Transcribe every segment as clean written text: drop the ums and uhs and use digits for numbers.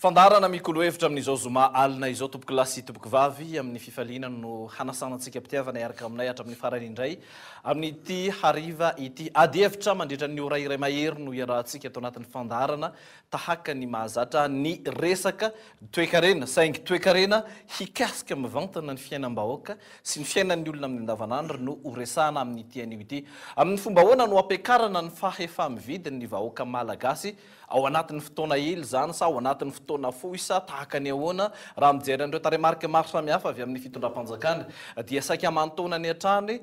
Fandarana mikolo-hevitra amin'izao zoma alina izao tompoko lasy tompoko vavy amin'ny fifaliana no hanasanantsika mpitiavana iaraka aminay hatramin'ny farany indray amin'ity hariva ity ady hevitra mandritra ny ora iray mahery no iarahantsika ato anatin'ny fandarana tahaka ny mahazatra ny resaka toe-karena saingy toe-karena hikasika mivantana ny fiainam-bahoaka sy ny fiainan'ny olona amin'ny andavanandro no horesahana amin'ity anio ity amin'ny fomba ahoana no ampiakarana ny fahefa-mividiny ny vahoaka malagasy ao anatin'ny fotoana hely zany sa ao anatin'ny fotoana fohy sa tahaka ny ahoana raha mijery an'ireo taremarika maro samihafa avy amin'ny fitondram-panjakana dia saika amantona ny hatrany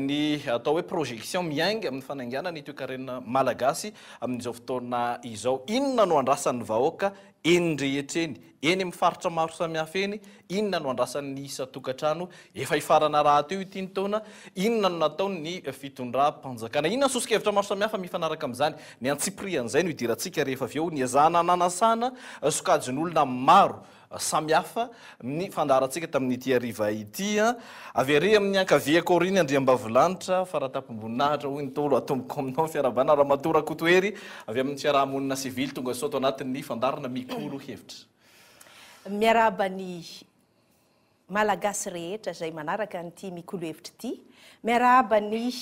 ny atao hoe projection miainga amin'ny fanaingana ny toe-karena malagasy amin'izao fotoana izao inona no andrasan'ny vahoaka eny rehetra eny eny amin'ny faritra maro samihafa eny inona no andrasan'ny isa tokantrano efa ifarana raha teo ity ny taona inona no nataony fitondram-panjakana inona sosokevitra maro samihafa mifanaraka amin'izany ny antsiprian'izay no idirantsika rehefa avy eo ny azahana nanasana sokajin'olona maro samihafa ny fandarantsika tamin'ity hariva ity avy ary amin'ny ankaviako riny andriambavilanitra faratapom-boninahitra hoy ny tolo atomboko aminao fiarabana raha matora kotoery avy amin'ny fiarahamonina sivily tonga sao ato anatin'ny fandarana mikolo hevitra miaraba ny malagasy rehetra izay manaraka nyity mikolo hevitra ity miaraba ny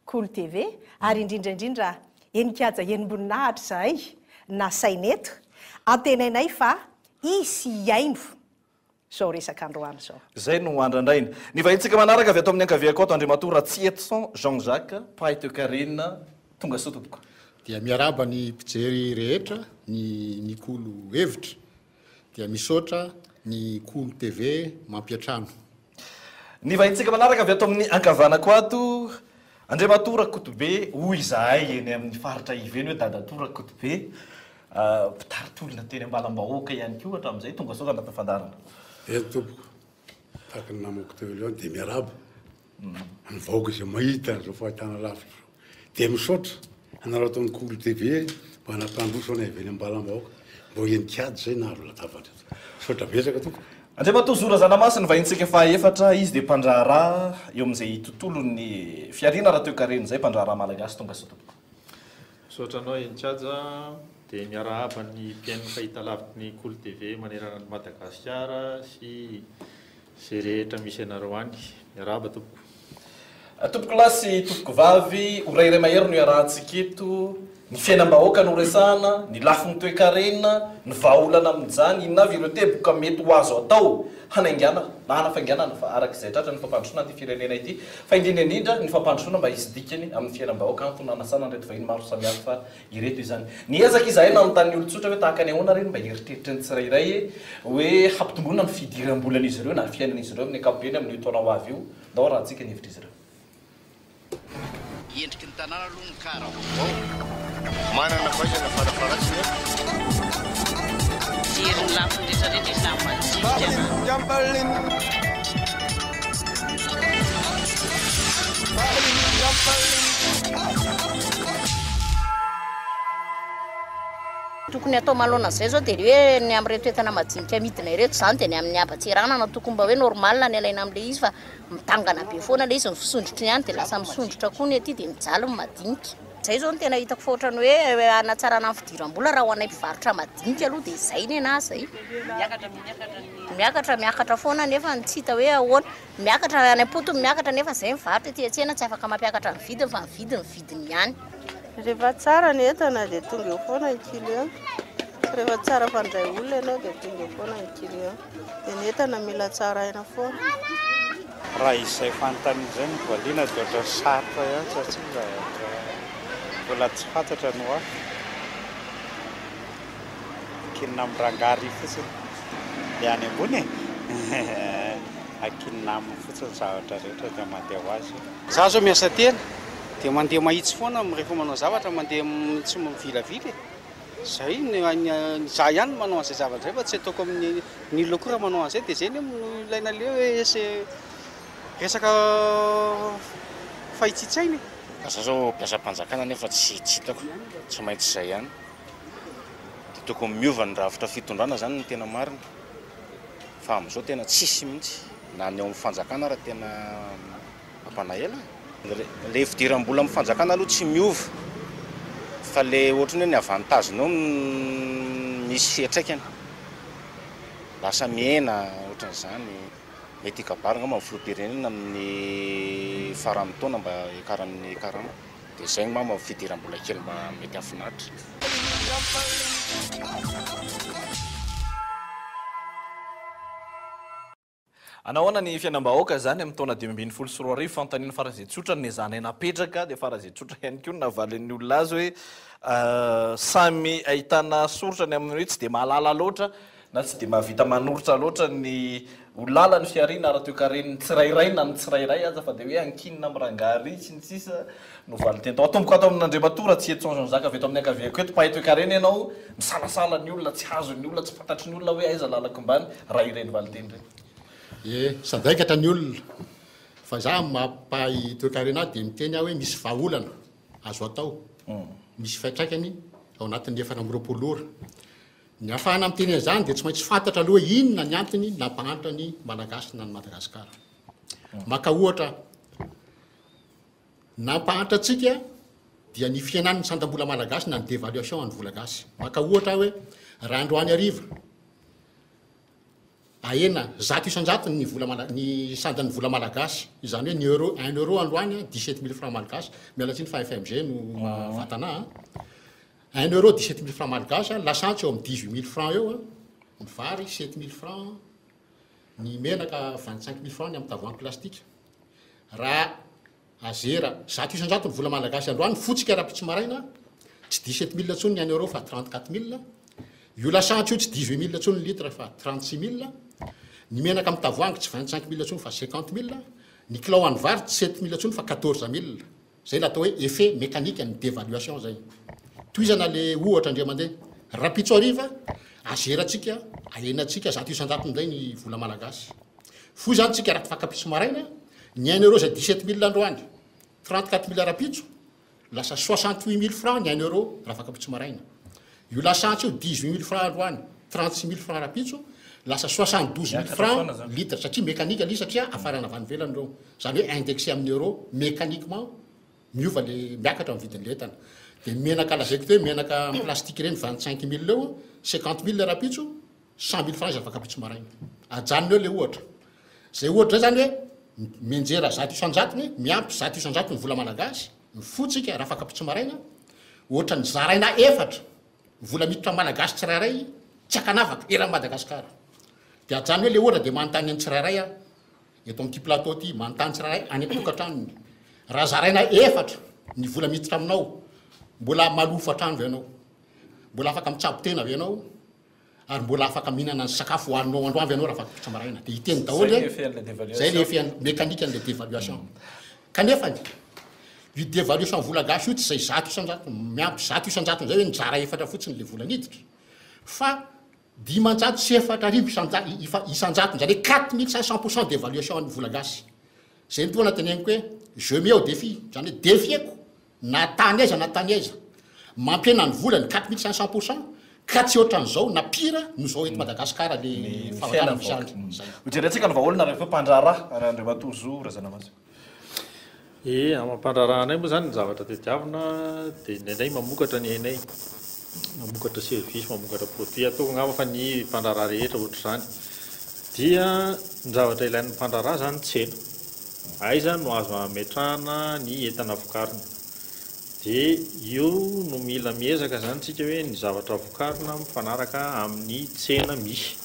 Kolo TV ary indrindraindrindra enikaja enim-boninahitra zahay na saineto antenainay fa isy iaino zao resaka androany zao zay no andrandraina ny vahintsika manaraka avy ato amin'ny ankaviako ato Andriamatora Tsietson Jean-Jacques mpahay toe-karena tonga sao tompoko dia miaraba ny mpijery rehetra ny Kolo hevitra dia misaotra ny Kolo TV mampiatrano ny vahintsika manaraka avy ato amin'ny ankavanako ato Andriamatora Kotobe hoy zahay eny amin'ny faritra iveny hoe dadatora Kotobe mpitaritolona teny ambalam-bahoaka ihany koa hatramin'izay tonga sao anatin'ny fandarana tompoko tahaka ny namako teo aloha dia miaraba amin'ny vahoaka izay mahita zao fahitana lavitra dia misaotra anareo tamin'ny Kolo TV mba hanapandroso anay iveny ambalam-bahoaka mba enikady zay naharo latabatra misaotra besaka tompoko Andriamatora Zora Zanamasy ny vahintsika fahaefatra izy dia mpandraharaha eo amin'izay tontolon'ny fiariana raha toe-karena izay mpandraharaha malagasy tonga sao tompoko misaotra anao enikaja dia miarahaba ny mpiaino fahitalavitry ny Kolo TV manerana ny Madagasikara sy zay rehetra misy anareo any miarahaba tompoko tompoko lasy tompoko vavy ora iray mahery no iarahantsika eto ny fiainam-bahoaka no resahana ny lafin'ny toe-karena ny vahaolana amin'izany inona avy ireo teboka mety ho azo atao hanaingana na hanafainganana fa arak'izay tratra ny fampandrosoana ty firenena ity fa indrindraindrindra ny fampandrosoana mba hisy dikany amin'ny fiainam-bahoaka antony hanasana reto vahiny maro samihafa ireto izany ny ezaka izahay nanontany olon-tsotra hoe tahaka ny ahoana reny mba heritreritra ny tsirairay hoe hampitomboana ny fidiram-bolan'izy ireo na fiainan'izy ireo amin'ny ankapobeny amin'ny taona ho avy io dao raha antsika ny hevitra izy ireo endriky ny tanàna aloha ny kara manana faizana farafaratsy jeriny lafiny rehetrarehetra izy tokony atao malona zay zao dia hoe ny amin'ny reto entana madinika midina ireto zany dia ny amin'ny habatseranana tokony mba hoe normal ny alaina amin'ilay izy fa mitangana be foana ilay izy misondrotra ihany dia lasa misondrotra koa ny aty dia mijaly ny madinika zay zao no tena hitako fotrany hoe anatsarana ny fidiram-bola raha ho anay mpivarotra madinika aloha dia izay ny anahy zay miakatra foana nefa ny tsy hita hoe ahoana miakatra any am-potony miakatra nefa zay mivarotra ety an-tsena tsy afaka mampiakatra ny vidiny fa ny vidiny ihany rehefa tsara ny entana dia tonga eo foana ny kilo eo rehefa tsara fandray olona ianao dia tonga eo foana ny kilo eo dia ny entana mila tsara aina foana raha izay fanontanian'izay ny valiana dia ohatra sarotra ihany satria mbola tsy fantatra no ahy akinina amin'ny rangary fotsiny dia any ambony akinina amin'ny fotsiny zavatra rehetra dia mandeha ho azy za zao miasa tena dia mandeha mahitsy foana rehefa manao zavatra mandeha tsy mivilavily zay za ihany manao an'izay zavatra fa tsy ataoko amin'ny lokora manao an'izay dia zay no ilaina le hoe resaka fahitsitsainy za zao mpiasam-panjakana nefa tsy hitako tsy maintsy izay ihany dia tokony miova ny rafitra fitondrana zany ny tena marina fa amin'izao tena tsisy mihitsy na ny eo amin'ny fanjakana raha tena mampanahela le fidiram-bola amin'ny fanjakana aloha tsy miova fa le ohatrany hoe ny avantagenao misy fiatraikany lasa miena ohatran'izany mety ikabaranga ma filopirenena amin'ny farany taona mba ikaran'ny karama dia zay mama fidiram-bola kely mba mety afinaritra. anahoana ny fiainam-bahoaka zany amin'ny taona 2024 fanontaniana farazay tsotra ny zany napetraka dia farazay tsotra ihany koa navalin'ny olona azy hoe samy ahitana soratra ny amin'ny hoe tsy dia mahalala loatra na tsy dia mahavita manoritra loatra ny olala ny fiarina raha toekaren'ny tsirairay na ny tsirairay aza fa dia hoe ankinina mirangary sy ny sisa no valiteny atomboka ato amin'Andriamatora tsy eto zaka avy eto amin'ny ankaviako eto pahay toekareny ianao misalasala ny olona tsy hazo ny olona tsy fantatry ny olona hoe aiza lalako mbany raha ireny valiteny reny. Sadaikatra ny olona fa za mampahay toekarena dia miteny aho hoe misy vahaolana azo atao misy fiantraikany ao anatin'ny 4 ora ny afahana miteny an'izany dia tsy maintsy fantatra aloha inona ny antony nampahantra ny malagasy na ny Madagasikara. Maka ohatra nampahantra antsika dia ny fiainan'ny sandam-bola malagasy na ny dévaluation ny vola gasy. Maka ohatra hoe raha androany ariva ahena 100 ny sandan'ny vola malagasy izany hoe 1 euro androany 17 000 francs malagasy mialatsiny fa FMG no vatana 1 euro 17 000 francs malagasy lasantsy eo amin'ny 18 000 francs eo ny vary 7 000 francs ny menaka 25 000 francs ny amin'ny tavoahangy plastique raha azera 100 ny vola malagasy androany fotsika raha-pitsy maraina tsy 17 000 tsony ny 1 euro fa 34 000 io lasantsy io tsy 18 000 tsony litre fa 36 000 ny menaka amin'ny tavoahangy tsy 25 000 tsony fa 50 000 ny kilao an'ny vary tsy 7 000 tsony fa 14 000 zay natao hoe effet mécanique ny dévaluation zay toizana le ohatra andria mandeha rapitso ariva azeratsika ahenatsika 100 min'izay ny vola malagasy fo zany tsika raha fakapitso maraina ny 1 euro zay 17 000 androany 34 000 rapitso lasa 68 000 francs ny 1 euro raha fakapitso maraina io lasantsy io 18 000 francs androany 36 000 francs rapitso lasa 72 000 francs litre satria mécanique ali satria afarana avy any velany reo zany hoe indexé amin'ny euro mécaniquement miova le miakatra amin'ny vidin'ny entana dia menaka lazaiko teo menaka plastique reny 25 000 eo 50 000 rapitso 100 000 francs afaka pitso maraina ajanony eo le ohatra zay ohatra zay zany hoe menjera 100 miampy 100 ny vola malagasy mifotsika raha afaka pitso maraina ohatra ny zaraina efatra vola miditra malagasy tsirairay tsy akanavaka eran'ny Madagasikara dia ajany hoe le ohatra dia manontany any tsirairay eto amin'ity plateau ty manontany tsirairay any am-tokantranony raha zaraina efatra ny vola miditra aminao mbola malofa trano ve ianao mbola afaka mitsabo tena ve ianao ary mbola afaka mihinana ny sakafo hoaninao androany ve ianao raha afaka pitsa maraina dia hiteny daholo zay le effet mécanique an'le dévaluation kanefa io dévaluation vola gasy io tsy zay 100 miampy 100 zay hoe nizara efatra fotsiny le vola niditra fa 500 sy efatra arivo isanjato zany hoe 4500% d'évaluation ny vola gasy zay ny toana teneniko hoe je mets au défi zany hoe défieko na tany aiza mampiena ny volany 4500% ka tsy ohatran'izao na pira no zao eto Madagasikara le fahatarana misandry hojerentsika ny vahaolona rehefa mpandrara Andriamatora Zo razana mazy amampandraranay moa zany ny zavatra tediavina dia indraindray mamokatra ny ainay mamokatra service mamokatra produit ataoko angamba fa ny mpandrara rehetra ohatra zany dia ny zavatra ilain'ny mpandrara zany tsena aiza no azo ametrahana ny entana vokarina dia io no mila miezaka zany tsika hoe ny zavatra vokarina mifanaraka amin'ny tsena misy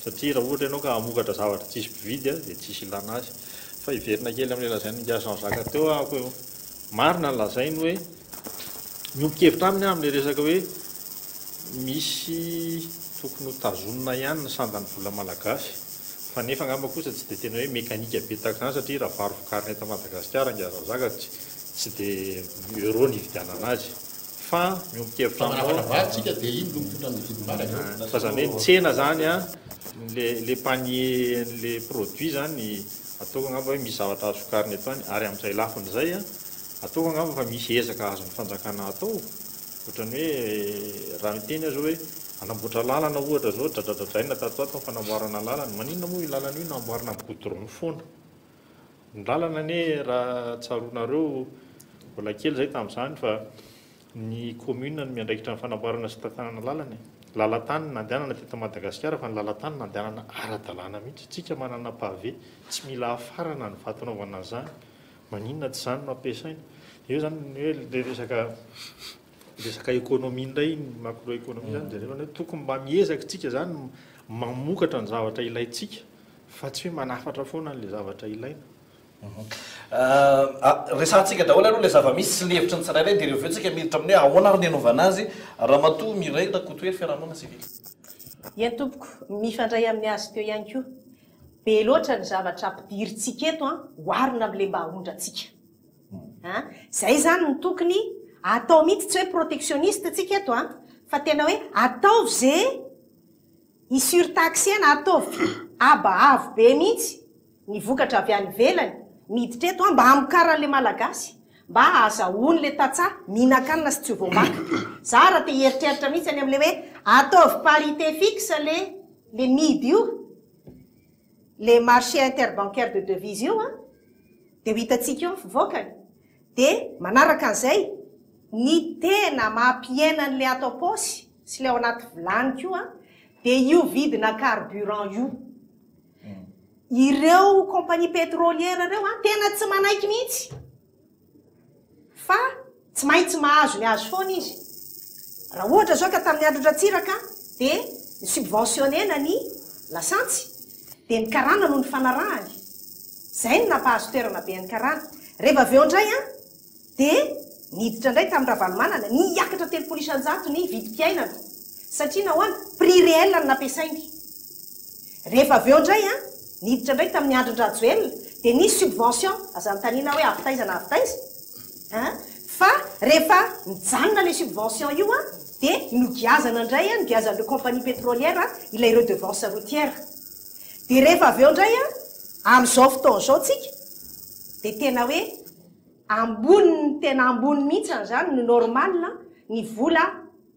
satria raha ohatra ianao ka hamokatra zavatra tsisy mpividy dia tsisy ilana azy fa iverina kely amin'ny lazainy ngiasan'ny zaka teo ako eo marina ny lazainy hoe miompikevitra aminy amin'le resaka hoe misy tokony ho tazonina ihany ny sandan'ny vola malagasy fa nefa angamba kosa tsy dia tena hoe mécanique be tahaka izany satria raha vary vokarina eto Madagasikara ngiasan'ny zaka tsy dia euro ny hividianana azy fa miompikevitra fa zany hoe tsena zany le panier le produit zany ataoko angamba hoe misy zavatra azo vokarina eto any ary amin'izay lafiny zay ataoko angamba fa misy ezaka azony fanjakana atao ohatrany hoe raha miteny azo hoe anamboatra lalana ohatra zao dradradradraina tatoato ny fanamboarana lalana maninona moa io lalana io namboarina amin'ny goudron foana ny lalana ane raha tsaronareo mbola kely zay tamin'izany fa ny commune no miandraikitra ny fanamboarana sy tantanana lalana lalatany nandehanana teto Madagasikara fa ny lalatany nandehanana ara-dalàna mihitsy tsika manana pavé tsy mila afarana ny vatanaovana zany maninona tsy zany no ampiasaina eo zany hoe le resaka économie indray macroéconomie zany zareo hoe tokony mba miezaka tsika zany mamokatra ny zavatra ilayntsika fa tsy hoe manafatra foana n'le zavatra ilaina. Resantsika daholo aloha le zava-misy sy le hevitra ny tsirairay dia ireo tsika miditra amin'ny hoe ahoana ary ny anaovana azy ramatoa miray na kotoery fiarahamonina sivily. Iany tompoko mifandray amin'ny azy teo ihany koa be loatra ny zavatra ampidiritsika eto oharina amin'le mba ahondratsika. Zay zany ny tokony atao mihitsy tsy hoe protectionniste tsika eto fa tena hoe ataovy zay isurtaxena ataovy abo be mihitsy ny vokatra avy any ivelany miditra eto mba hamokaran'le malagasy mba azahoany le tatsaha mihinan-kanina sy tsy voamaka. Za raha te hieritreritra mihitsy any amin'le hoe ataovy parité fixe le midy io le marché interbancaire de devise io dia ho hitantsika eo ny fivoakany dia manaraka an'izay ny tena mampiaina n'le atao paosy sy le ao anaty vilany koa dia io vidina carburant io. Ireo compagnie pétrolière reo tena tsy manaiky mihitsy fa tsy maintsy mahazo ny azo foana izy. Raha ohatra zao ka tamin'ny andro Ratsiraka dia ny subventionnena ny lasantsy dia ny karana no ny fanarahany. Zay ny nampahazo toerana be ny karana. Rehefa avy eo indray dia niditra indray tamin'ny Ravalomanana niakatra 300 ny vidim-piainana satria nahoana prix réel no nampiasainy. Rehefa avy eo indray niditra indray tamin'ny andron-Rajoelina dia nisy subvention aza mitaniana hoe avitaiza na avitaiza fa rehefa nijanona le subvention io dia nogiazana indray nogiazan'ireo compagnie pétrolière ilay redevance routière. Dia rehefa avy eo indray amin'izao fotoana izao tsika dia tena hoe ambony tena ambony mihitsy zany ny normal ny vola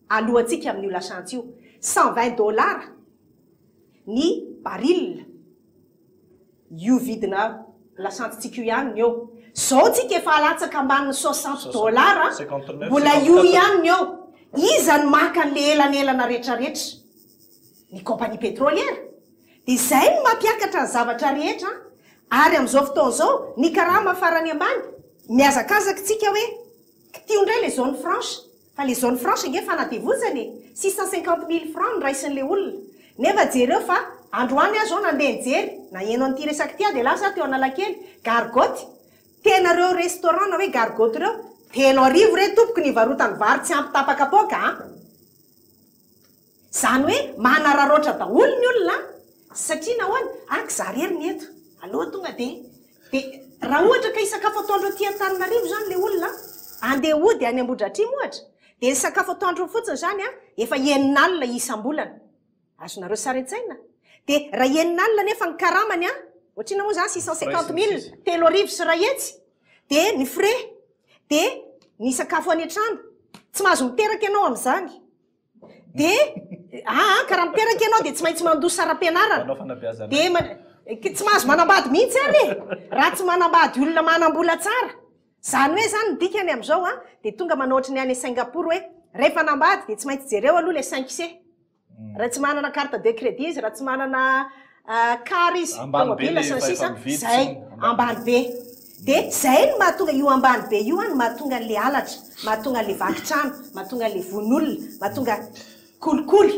alohantsika amin'io lasantsy io $120 ny baril io vidina lasantsitsika io ihany ny eo. Zao tsika efa alatsaka ambaniny $60 mbola io ihany ny eo. Iza ny maka an'le elanelana rehetrarehetra ny compagnie pétrolière dia zay no mampiakatra ny zavatra rehetra ary amin'izao fotoana izao ny karama farany ambany miazakazaka tsika hoe tio indray le zone franche fa le zone franche nge fanadevozany 650 000 francs nyraisin'le olona nefa jereo fa androany azo nandeha nijery na eno an'ity resaky tia dia lasa teo analakely gargoty tena reo restaurant na hoe gargoty reo 3,000 re tompoko ny varotany vary tsy ampitapaka poka zany hoe manararoatra daholo ny olona satria nahoana ak zarery ny eto aloha tonga dia raha ohatra ka isakafo atoandro aty Antananarivo zany le olona andeha ody any Ambohidratrimo ohatra dia ny sakafo atoandro fotsiny zany efa enin'alina isam-bolana azonareo saretsaina. Dia raha enin'alina nefa ny karamany ohatrina moa zany 650 000 3,000 sy ray hetsy dia ny frais dia ny sakafo any an-trano tsy mahazo miteraka ianao amin'izany dia ka raha miteraka ianao dia tsy maintsy mandoa saram-pianarana dia tsy mahazo manambady mihitsy ary raha tsy manambady olona manam-bola tsara. Zany hoe zany ny dikany amin'izao dia tonga manohatra ny any Singapour hoe rehefa nambady dia tsy maintsy jereo aloha le 5C raha tsy manana carte de crédit izy raha tsy manana car izy tomobile sy ny sisa zay ambany be. Dia zay no mahatonga io ambany be io no mahatonga le alatra mahatonga le vakitrano mahatonga le vonolona mahatonga kolikoly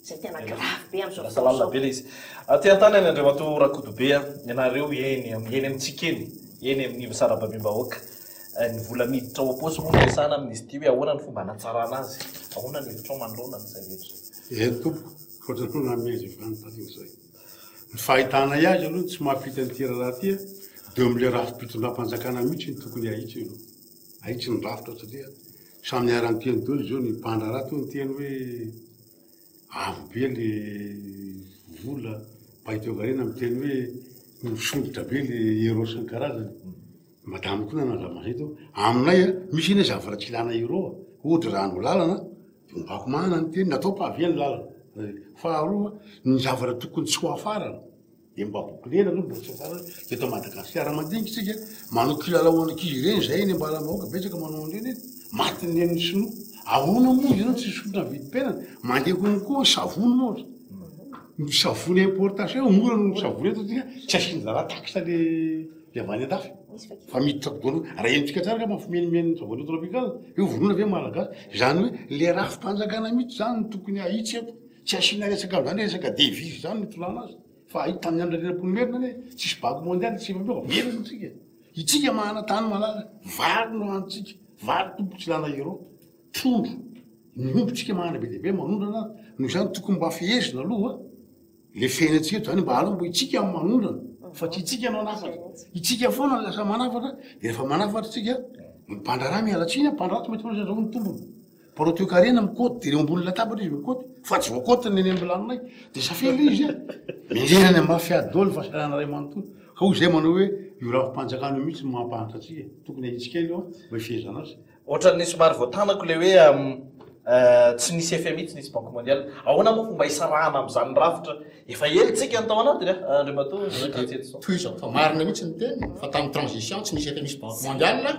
zay tena grave be amin'izao fotoana be le izy. Aty antany any Andriamatoa Rakotobe ianareo eny amintsika eny amin'ny sarababim-bahoaka ny vola miditra ao am-paosy moa resana amin'izy ity hoe ahoana ny fomba hanatsarana azy ahoana ny hevitrao manoloana n'izay rehetra. Tompoko fotrano namezy fanontaniana izay ny fahitana azy aloha tsy mahampita ny tira raha ty dia amin'le rafim-pitondram-panjakana mihitsy ny tokony ahitsy io ahitsy ny rafitra satria samy arany teny dolo zao ny mpandra raha toy ny teny hoe avo be le vola mpahiteovarena miteny hoe misondrotra be le euro sy ny karazany madamo koa nanazava zay teo aminay misy iny zavatra tsy ilana euro ohatra raha no lalana dia mbako mahana ny teny natao mpavely lalana faharoa ny zavatra tokony tsy ho afarana dia mba bokolena aloha mba tsy afarana dia eto Madagasikara mandinika isika manao kilalaon'ankizy ireny zay eny ambara-mahoaka betsaka manao an'ireny eny matiny eny sinoa ahoana moa izy tsy sotra vidim-piainana mandeha konokoa savony moa ny savony importation mora no savony eto tika tsy asiana raha taxe le avany andafy fa miditra kodolo raha enitsika tsara ka mafimenimeny savony tropicale io vonona ave malagasy zany hoe le raha fampanjakana mihitsy zany no tokony ahitsy eto tsy asiana resaka zany resaka devise zany mitolana azy fa ahita tamin'ny andro rerapolomerina hoe tsisy baky mondialy tsy mampiova verina tsika itsika mahana tany malala vary no antsika vary tompo tsy lana ero trondro miombontsika mahana be deabe manondrana no zany tokony mba fihezina aloha le fiainatsika zany mba ala mbo itsika amin'ny manondrana fa tsy itsika anao anafatra itsika foana ny lasa manafatra de rehefa manafatra tsika mpandrara mialatsiny mpandrara tsy mety fanazao ny tombony poroteo karena mikoty de reo ambony latabatra izy mikoty fa tsy voakoty ny eny ambilaninay de safely izy milerany ambafiadolo fa sarana ray manontolo ka ho zay manao hoe io raha mpanjakana mihitsy mampahantra atsika tokony ahitsika io mba fihezana azy ohatran'ny somary voatanako le hoe tsy nisy efe mihitsy nisy banque mondiale ahoana moa fomba isarahana am'izany rafitra efa elitsika ny tao anatiny andre mato toizao fa marina mihitsy ny teny fa tamin'ny transition tsy nisy efe misy banque mondiale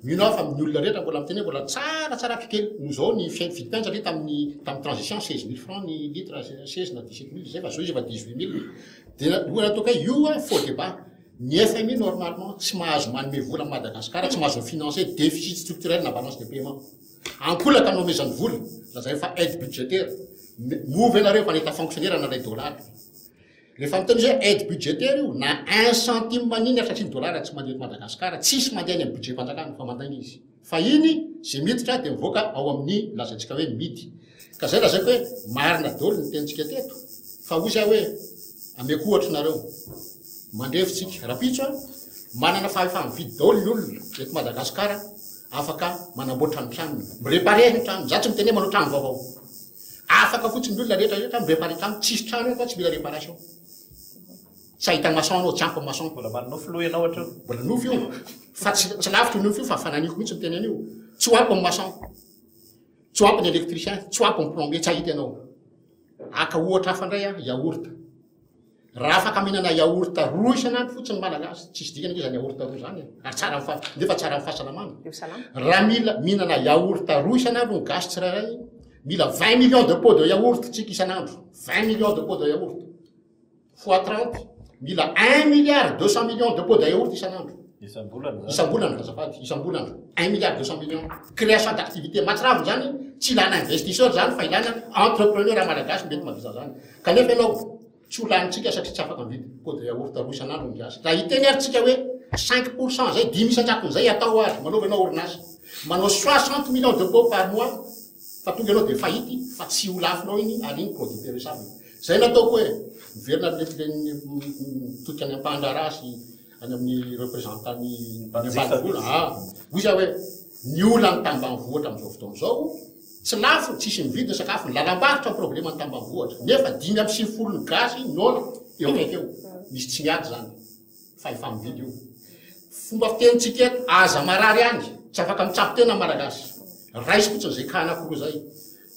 mino aho fa amin'ny olona rehetra mbola miteny mbola tsara kely no zao ny vidim-piaina satria tamin'ny transition 16 000 francs ny litre 16 na 17 000 zay fa zao izy efa 18 000 de loha natao ka io faux débat ny FMI normalement tsy mahazo manome vola Madagascar tsy mahazo financer déficit structurel na balance de paiement ankolaka anomezany vola lazay fa aide budgétaire move anareo fa nahita fonctionnaire na ray dollar rehefa miteny zay aide budgétaire io na 1 centime maniny satria ny dollar tsy mandeha Madagascar tsisy mandeha ny budget mpanjakana fa mandagny izy fa iny zay miditra de mivoaka ao amin'ny lazatsika hoe midy ka zay lazaiko hoe marina dolo ny tenitsika teto fa ozy hoe ameko ohatra nareo mandrefitsika rapitso manana fahefa mividy daholo ny olona eto Madagascar afaka manamboatra ny trano mireparer ny trano za tsy miteny manao trano vaovao afaka fotsiny ny olona rehetra mireparer trano tsisy trano eto tsy mila réparation tsy ahitany maçon anao tsy ampy maçon mbola manofo loha ianao ohatra mbola nofo io fa tsy lavitra nofo io fa fananiko mihitsy miteny an'io tsy ho ampy ny maçon tsy ho ampy ny électricien tsy ho ampy ny plombier tsy ahita ianao aka ohatra hafa indray yaourt raha afaka mihinana yaourt roa isanandro fotsiny malagasy tsisy dikany zany yaourt roa zany ary tsara nefa tsara amin'ny fahasalamana raha mila mihinana yaourt roa isanandro ny gasy tsirairay mila 20 millions de pots de yaourt tsika isanandro 20 millions de pots de yaourt fois 30 mila 1 milliard 200 millions de pots de yaourt isanandro isam-bolana azafady isam-bolana 1 milliard 200 millions création d'activité matsiravo zany tsy ilana investisseur zany fa ilana entrepreneur malagasy mety mavisa zany kanefa ianao tsy holanitsika satria tsy afaka mividy pot de yaourt roa isanandro ny gasy raha hiteny ary tsika hoe 5% zay 10 isan-tsakon'izay atao azy manao ianao orinasa manao 60 millions de pots par mois fa tonga ianao de fahity fa tsy ho lafinao iny ary iny produit périssable zay nataoko hoe miverina mitodika any ampandrara sy any amin'ny représentant-ny ambanivola ozy hoe ny olana ny tambanivohatra am'izao fotoana zao tsy lafo tsisy mividy ny sakafo ny lalam-barotra problème ny tambanivohatra nefa 5 ny gasy nola eo akaiky eo misy tsy miady zany fa efa mividy io fomba fitenitsika eto aza marary any tsy afaka mitsapo tena malagasy raisy fotsiny zay kanakoro zay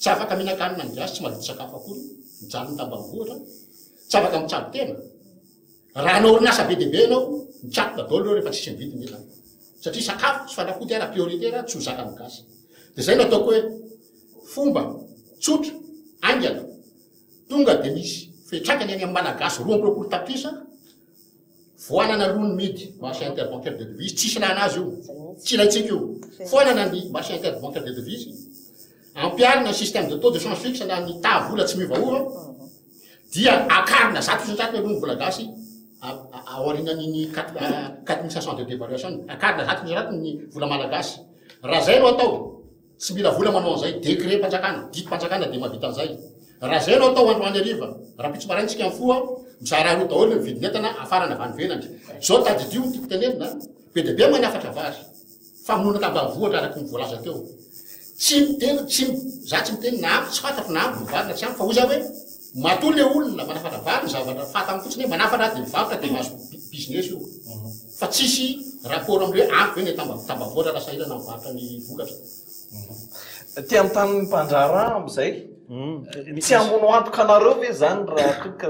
tsy afaka mihinakanina ny gasy tsy mahavity sakafo akory mijaly ny tambanivohatra tsy afaka mitsapo tena raha anao orinasa be deabe anao mitsapo daholo rehefa tsisy mividy mila satria sakafo tsy fanafody ara prioritaire tsy ho zaka ny gasy de zay nataoko hoe fomba tsotra angana tonga de misy fetraikany any amin'ny malagasy 20 tapitrisa voanana lohany midy marché interbancaire de devise tsisy lana azy io tsy ilaitsika io foanana ny marché interbancaire de devise ampiarina système de taux de change fixe na ny tavola tsy miovaova dia akarina 100% aloha ny vola gasy aorinan'iny 4500 de dévaluation akarina 100% ny vola malagasy raha zay no atao tsy mila vola manao an'izay décret mpanjakana dito mpanjakana de mahavita an'izay raha zay no atao androany ariva raha pitso maraintsika am'foa mizara roa daholo ny vidinentana afarana avany venany zao tadidio tiako tenenina be de be manafatra vazy famonona tambanivohatra araky ny voalaza teo tsy za tsy miteny nampy tsy fatako nampy mivarina tsy ampy fa ozy hoe matoa le olona manafatra vary zavatra fatany fotsiny hoe manafatra de mivarotra de mahazo business io fa tsisy rapport am'le hoe ampy ve ny tambavohatra raha sahirana mivarotra ny vokatra ty amin'ny tany mpandrara am'izay tsy amono antoka anareo ve zany raha toka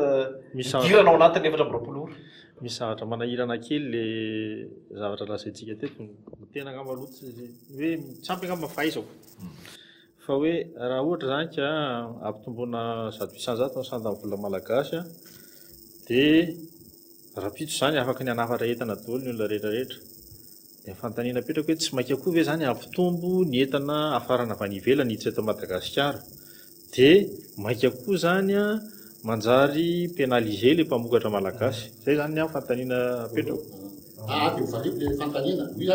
idirana ao anatin'ny efatra amby 20 misy zavatra manahirana kely le zavatra lazaitsika teto tena angamba loatsy hoe tsy ampy angamba fahaizako fa hoe raha ohatra zany ka ampitomboana 100% ny sandany vola malagasy dia rapitso zany afaka ny anafatra entana daholo ny olona rehetrarehetra. Dia fantaniana petraka hoe tsy mainka koa ve zany ampitombo ny entana afarana avy any ivelany hiditra eto Madagasikara. Dia mainka koa zany manjary pénaliser le mpamokatra malagasy. Zay zany ny fantaniana petraka. Dia valio le fantaniana. Hoy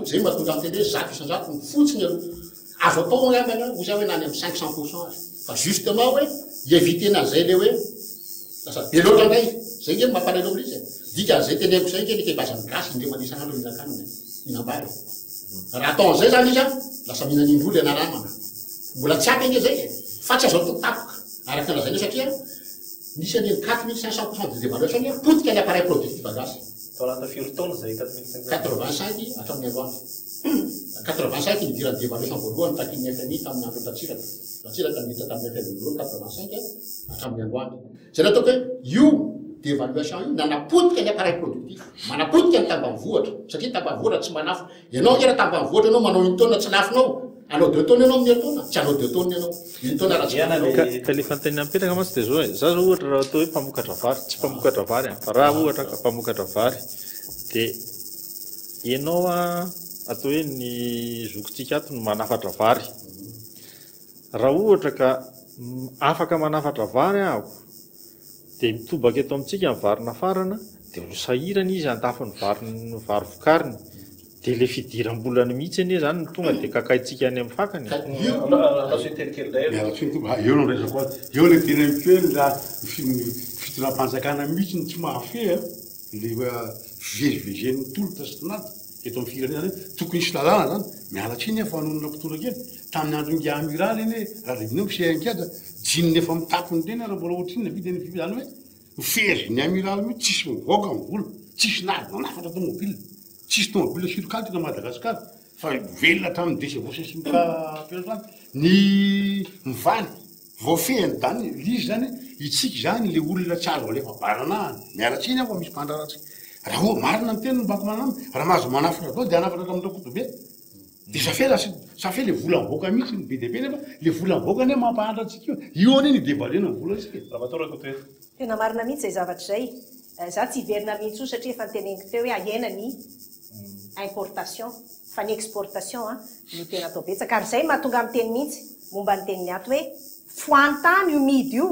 zay mahatonga amin'ny teny hoe zato isan-jato ny fotsiny aloha. Azo atao angambany hoy hoe nany amin'ny 500% azy. Fa justement hoe évitena an'izay le hoe lasa be loatra ngay. Zay nge mampalahelo amin'izy. Dika zay teneko zay nge nikebazany gasy indreo manisan'andro mihinan-kanina mihinam-bary. Raha atao an'izay zany izy lasa mihinan'indroa le anaramana. Mbola tsy ampy nge zay fa tsy azo atao tapoka. Araka an'izay satria nisy any 4500% de dévaluation potika ny appareil productif gasy. Tao anaty firy taona zay 85 hatramin'ny androany. 85 nidiran'ny dévaluation voalohany takin'ny FMI tamin'ny andro Ratsiraka. Ratsiraka niditra tamin'ny FMI voalohany 85 hatramin'ny androany. Zay ataoko hoe io dévaluation io nanapotika ny appareil productif, manapotika ny tambanivohitra satria tambanivohitra tsy manafo. Ianao nge raha tambanivohitra ianao manao une tonne tsy nafinao, anao 2 tonnes ianao amin'ny taona, tsy anao 2 tonnes ianao. Une tonne raha tsy ka le fantaniana mipetraka mantsy dia zao e. Za zao ohatra raha atao hoe mpamokatra vary, tsy mpamokatra vary fa raha ohatra ka mpamokatra vary dia ianao atao hoe ny zokontsika ato no manafatra vary. Raha ohatra ka afaka manafatra vary aho dia mitobaka eto amintsika ny vary nafarana dia losahirana izy andafy ny vary vokariny. Dia le fidiram-bolany mihitsy anie zany no tonga dia kakaitsika any amin'ny fakany. Eo no resako azy. Eo le tena hoe la fitoram-panjakana mihitsy ny tsy mahafeha le vezivezen'ny tolotra sy tinata eto amin'ny firenena zany tokony hisy lalàna zany mialatriny efa hanonona mpitondra kely tamin'ny andro ngy amiraly eny raha levinao misehankada jinony efa mitapony tena raha mbola ohatriny navidiny zany hoe fery ny amiraly mihitsy tsisy mivoaka amin'ny vola tsisy nady nanafatra tomobile tsisy tomobile surcale tena Madagasikara fa velona tamin'ny desevosy sy mikaperzany ny mivaly voafehany dany lizy zany itsika zany le olona tsy azo alefa barana mialatriny afa misy mpandraratsy raha hoe marina ny tena no mbako manamy raha mahazo manafatra dao dia anafatra tamin'ny kotobe dia safe le volam-boaka mihitsy ny be dia be nefa le volam-boaka ne mampahantratsika io ane ny dévaluena ny vola tsika. Tena marina mihitsy zay zavatra zay. Za tsy hiverina mihitsy io satria efa niteneniko teo hoe ahena ny importation fa ny exportation no tena atao betsaka ary zay mahatonga amin'ny teny mihitsy momba ny teniny ato hoe foantany io midy io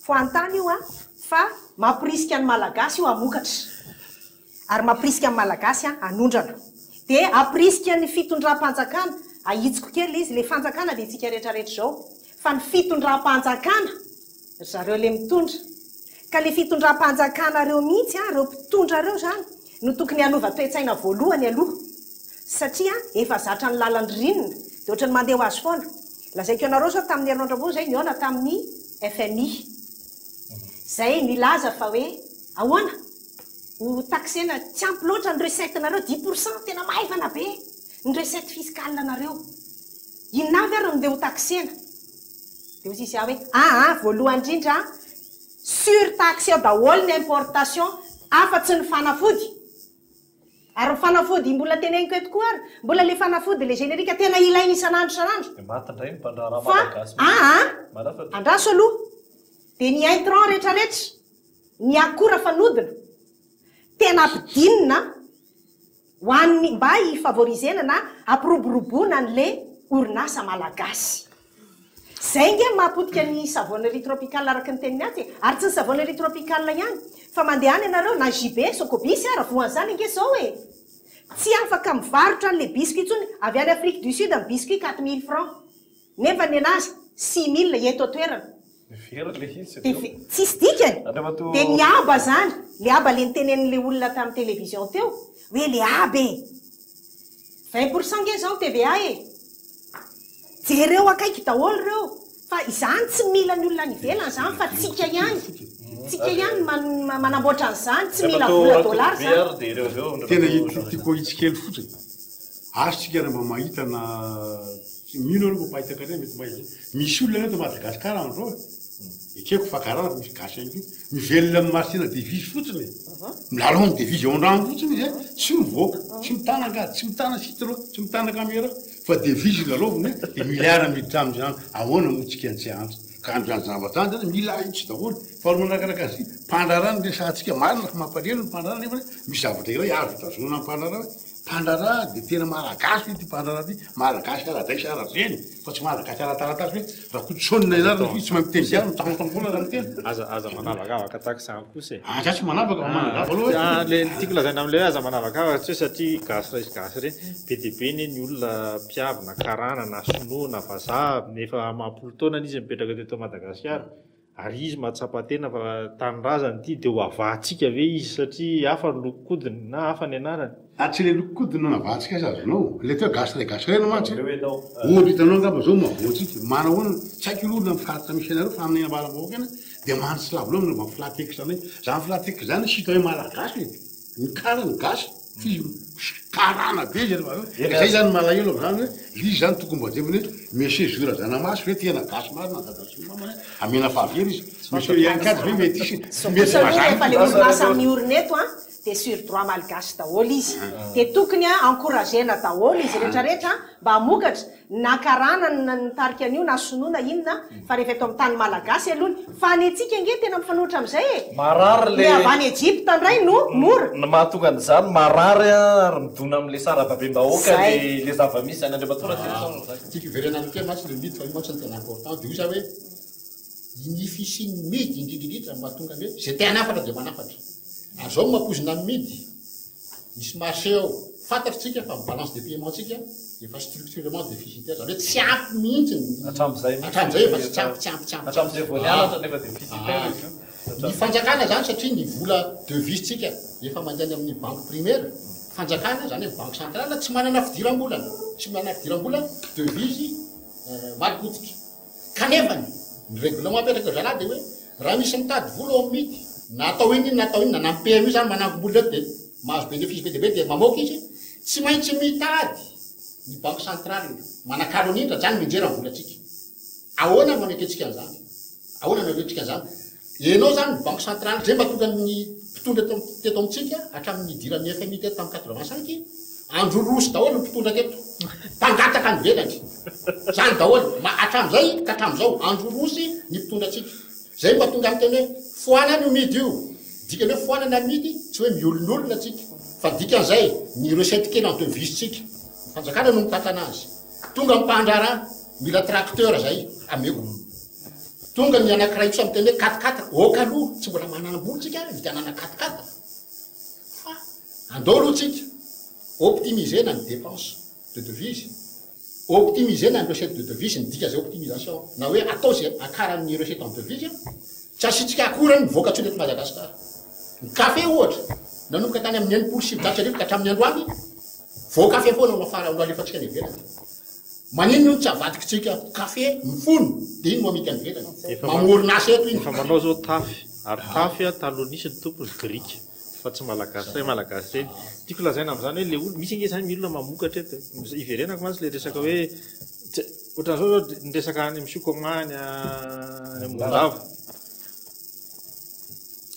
foantany io fa mampirisika ny malagasy io hamokatra ary mampirisika ny malagasy hanondrana dia hampirisika ny fitondram-panjakana ahitsiko kely izy le fanjakana dia itsika rehetrarehetra zao fa ny fitondram-panjakana zareo le mitondra ka le fitondram-panjakana reo mihitsy reo mpitondra reo zany no tokony hanova toe-tsaina voalohany aloha satria efa zatra ny lalan'ny rinina dia ohatrany mandeha ho azy foana lazaiko ianareo sao tamin'ny herinandro zay niona tamin'ny FMI zay nilaza fa hoe ahoana ho taxena tsy ampy loatra ny recette nareo 10% tena maivana be ny recette fiscale nareo inona avy ary ndeha ho taxena dia hozy izy hoe voalohany indrindra surtaxe ao daholo ny importation afa-tsy ny fanafody ary ny fanafody mbola teneniko eto koa ary mbola le fanafody le générique tena ilainy isan'andro andraso aloha dia ny intrant rehetrarehetra ny akora fanodina tena ampidinina ho an'ny mba hifavorizena na ampiroboroboana n'le orinasa malagasy. Zay nge mahapotika ny savonnerie tropicale araka ny teniny aty ary tsy ny savonnerie tropicale ihany fa mandeha any ianareo na JB Socobis raha voan'izany nge zao e tsy afaka mivarotra n'le biscuit intsony avy any Afrique du Sud amin'ny biscuit 4000 francs nefa ny anazy 6000 eto toerana tsisy dikany dia ny aba zany le aba le nitenen'le olona tamin'ny télévision teo hoe le aba 20% nge zao TVA jereo akaiky daholo reo fa izany tsy mila ny olona nivelana zany fa tsika ihany manamboatra an'izany tsy mila vola dollar zany tena tiako hitsikely fotsiny azotsika raha mba mahitana mino aloha mba mahitaka reny mety mahita misy olona reto Madagasikara andreo ekeko fa karaha misy gasy an'io mivelona amin'ny marchena devise fotsiny milalao ny devise ao an-drano fotsiny izy tsy mivoaka tsy mitana angady tsy mitana citron tsy mitana caméra fa devizy lalovana de miliara miditra am'zany ahoana motsika antsy andro ka androany zavatanjy zany mila itsy daholo fa ro manakaraka azy mpandrarany de sahatsika marina fa mampalelo ny mpandrarana nefa misy zavatra iray azo tazona mpandrara mpandrara de tena malagasy ty mpandrara ty malagasy araday sara reny fa tsy malagasy arataratasy hoe raha kotsonina izary fi tsy mamiteny zany mitamotambona zany tena aza manavakavaka tahaka zany kosa atsy manavaka managava aloha le tiako lazaina am'le hoe aza manavakavaka tsy hoe satria gasy raisy gasy reny be de be ny olona mpiavina karana na sonoana vazaha nefa mampolo taona izy mipetraka teto Madagasikara ary izy mahatsapatena fa tanyrazany ty de ho avahantsika ve izy satria hafa ny lokokodiny na hafa ny anarany atsy le lokokodiny navahantsika azy azonao le teo gasy reny mantsy olo hitanao angamba zao mavoatsika mana hoana tsy haiko olona mifaritra misy anareo fa amin'ny ambara-bahoaka ena de manitsy lavolo amina mba filateky zany zany filateky zany sita hoe malagasy ny karany gasy karana be zay zany malahelo am'zany hoe izy zany tokony mba deviny hoe monsieur jour zany amasy hoe tena gasy marina dadasomamana amena fahavery izy monsieur iankady ve mety isy mety rehefa le orinasa amin'ny orineto a de sur droit malgasy daholo izy de tokony encouragena daholo izy rehetrarehetra mba hamokatra na karana nitarika an'io na sonoana inona fa rehefa eto amin'ny tany malagasy alohany fa ny atsika nge tena mifanoatra am'izay e marary le avy any Egypte ndray no mora mahatonga an'izany marary ary midona am'le sarababe-bahoaka le zava-misy any Andriamatora tiako iverena ke matsy le mity fa io matsy ny tena important de io za hoe inify sy ny midy indrindrindrindra mahatonga hoe zay te hanafatra de manafatra azao mampozina ny midy misy marché ao fantatritsika fa balance de paiement tsika efa structurement déficitaire zany hoe tsy ampy mihitsy hatram'izay efa tsy ampy hatram'izay voanianatra nefa déficitaire ny fanjakana zany satria ny vola devise tsika efa mandeha amin'ny banque primaire fanjakana zany hoe banque centrale tsy manana fidiram-bola devise malikotika kanefany ny règlement apetraka zala de hoe raha misy mitady vola ao midy natao iny na ny PMI zany manangom-bola de mahazo bénéfice be de mamoaka izy tsy maintsy mitady ny banque centrale manakalo an'indra zany minjera ny volatsika ahoana maneketsika an'zany ahoana naoetsika an'zany enao zany ny banque centrale zay mahatonga ny mpitondra teto amitsika hatramin'ny idiran'ny FMI teto tamin'ny 85 andro rosy daholo ny mpitondra teto mpangataka ny velany zany daholo hatram'izay ka hatram'izao andro rosy ny mpitondra atsika zay mahatonga amin'ny teny hoe foanany io midy io dikany hoe foanany amidy tsy hoe miolon'olona atsika fa dikan'izay ny recette kely en devise tsika fanjakana no mitantana azy tonga mpandrara mila tracteur zay ameko tonga ny anankiray tso amin'ny teny hoe 4-4 oka aloha tsy mbola mananam-boly tsika vitanana 4-4 fa andao aloha tsika optimisena ny dépense de devise optimisena ny recette de devise ny dika zay optimisation na hoe atao zay akaran'ny recette en devise tsy asitsika akorany mivoaka tsy leto Madagasikara ny kafe ohatra nanomboka tany amin'ny 9% ka hatramin'ny androany voakafe foana no alefatsika ny ivelany manino tsy avadikitsika kafe mifono de iny no amity any ivelany mamorinasa eto iny fa manao zao tafy ary tafy talonisy ny tompony grika fa tsy malagasy reny tiako lazaina am'zany hoe le olo misy nge zany milona mamokatra eto iverenako mantsy le resaka hoe ohatran'zao zao ny resaka any am'sikomany any amondava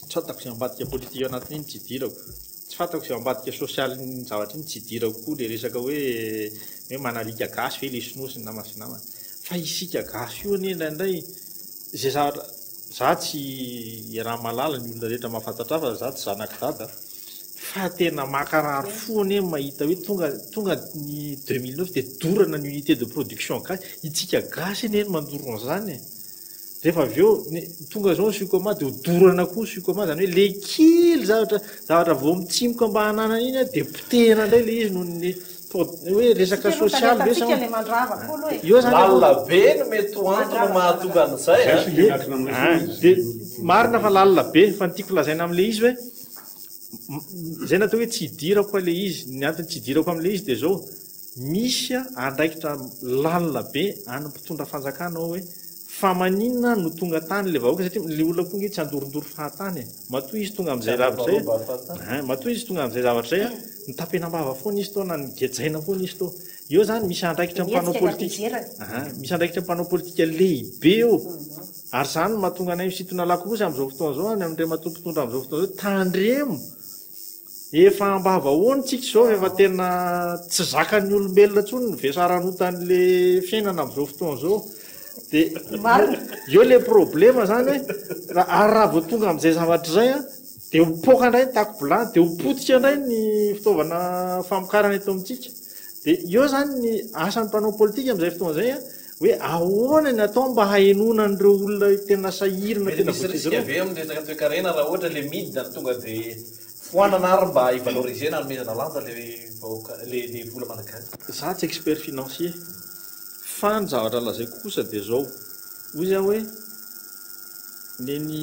tsy fantako sy ambadika politika anatin'iny tsy idirako tsy fantako sy ambadika sosialy ny zavatra iny tsy idirako koa le resaka hoe manalika gasy ve le sinoa sy ny nama sy namana fa isika gasy io any indraindray zay zavatra za tsy raha malala ny olona rehetra mahafantatra fa za tsy zanaky dada fa tena makarary foany mahita hoe tonga ny 2009 de dorana ny unité de production gasy itsika gasy eny mandorona zany rehefa avy eo tonga zao sukoma de dorana koa sukoma zany hoe le kily zavatra vao mitsimoka mba hanana iny de potehina indray le izy noho ny hoe resaka sosialy io zany be no mety antony mahatonga an'izay de marina fa lalina be fa ny tiako lazaina am'le izy hoe zay natao hoe tsy idirako le izy ny antony tsy idirako am'le izy de zao misy andraikitra lalina be any mpitondra fanjakana hoe fa maninona no tonga tany le vahoaka satria le olona koa nge tsy andorondoro fahatany matoa izy tonga am'izay zavatra zay nitapenambava foana izy tao na nigejaina foana izy tao eo zany misy andraikitra mpanao politika lehibe eo ary zany mahatonga anay misitona lako kosa am'izao fotoana zao any am'ray matoa mpitondra am'izao fotoana zao tandremo efa ambavahoanytsika zao efa tena tsy zakany olombelona tsony ny vesaran'otan'le fiainana am'izao fotoana zao de eo le problema zany hoe raha vao tonga am'izay zavatra zay a de mipoka indray ny takobilany de hopotika indray ny fitaovana famokarana eto amintsika de eo zany ny asan'ny mpanao politika am'izay fotoana zay a hoe ahoana ny atao mba hahenona an'ireo olona tena sahirina tena ave amresaka toe-karena raha ohatra le midina tonga de foanana ary mba ivalorisena nomezana lanja le vola malagasy za tsy expert financier fa ny zavatra lazay kosa de zao hoy zany hoe neny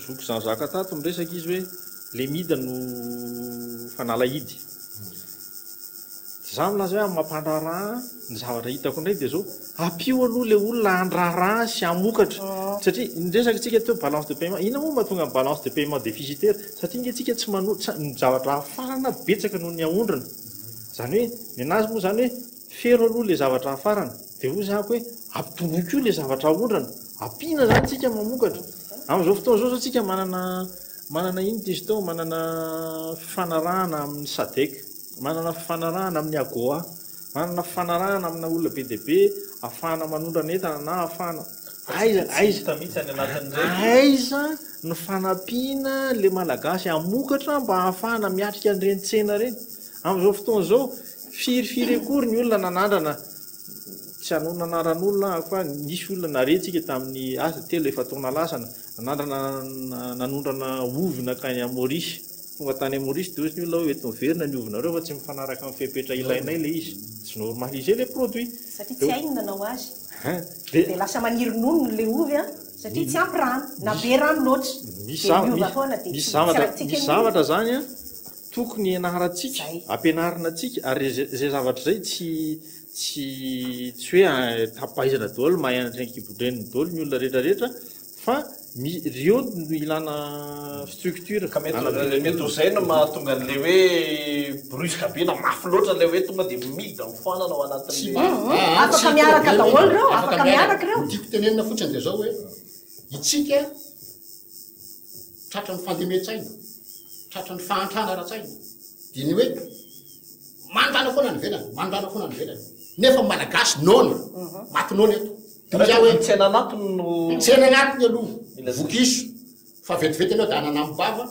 zoko zanzaka tato miresaka izy hoe le mida no fanalahidy za milaza hoe mampandraraha ny zavatra hitako indray de zao apio aloha le olona andraraha sy amokatra satria nresaka tsika teo balance de paiement ina moa mahatonga ny balance de paiement déficitaire satria inge tsika tsy ny zavatra hafarana betsaka noho ny aondrana zany hoe ny anazy moa zany hoe fero aloha le zavatra hafarana de ho zako hoe ampitomboka io le zavatra aondrana ampina zany tsika mamokatra am'izao fotoana zao zao tsika manana ino izy tao manana fifanarahana amin'ny sadek manana fifanarahana amin'ny agoa manana fifanarahana amina olona be de be ahafahana manondrana entana na ahafahana aiza ny fanampiana le malagasy amokatra mba ahafahana miatrika an'ireny tsena reny am'izao fotoana zao firifiry akory ny olona nanandrana tsy ano nanaran'olona fa nisy olona naretsika tamin'ny asa telo efa taona lasana nanandrana nanondrana ovina kany a Maurice tonga tany Maurice de ozy ny olona hoe eto miverina ny ovinareo fa tsy mifanaraka amin'ny fepetra ilainay le izy tsy normalisé le produit satria tsy hainy nanao azy de lasa maniry nono le ovy a satria tsy ampy rano na be rano loatra misy zavatra zany a tokony ianarantsika ampianarina atsika ary zay zavatra zay tsy hoe tapaizana daholo mahay anatreany kibodreniny daholo ny olona rehetrarehetra fa rio no ilana structure mety zay no mahatonga le hoe brusque be na mafy loatra le hoe tonga de mida mifoanana ao anatin'ny afaka miaraka daholo reo afaka miaraka reo tiako tenenina fotsiny de zao hoe itsika tratra ny fandeme-tsaina tratra ny fahantrana ra-tsaina de ny hoe mandana foana ny velany mandana foana ny velany nefa malagasy nona maty nona eto tsena anatiny no tsena anatiny aloha vokiso fa vetivety anao da anana mibava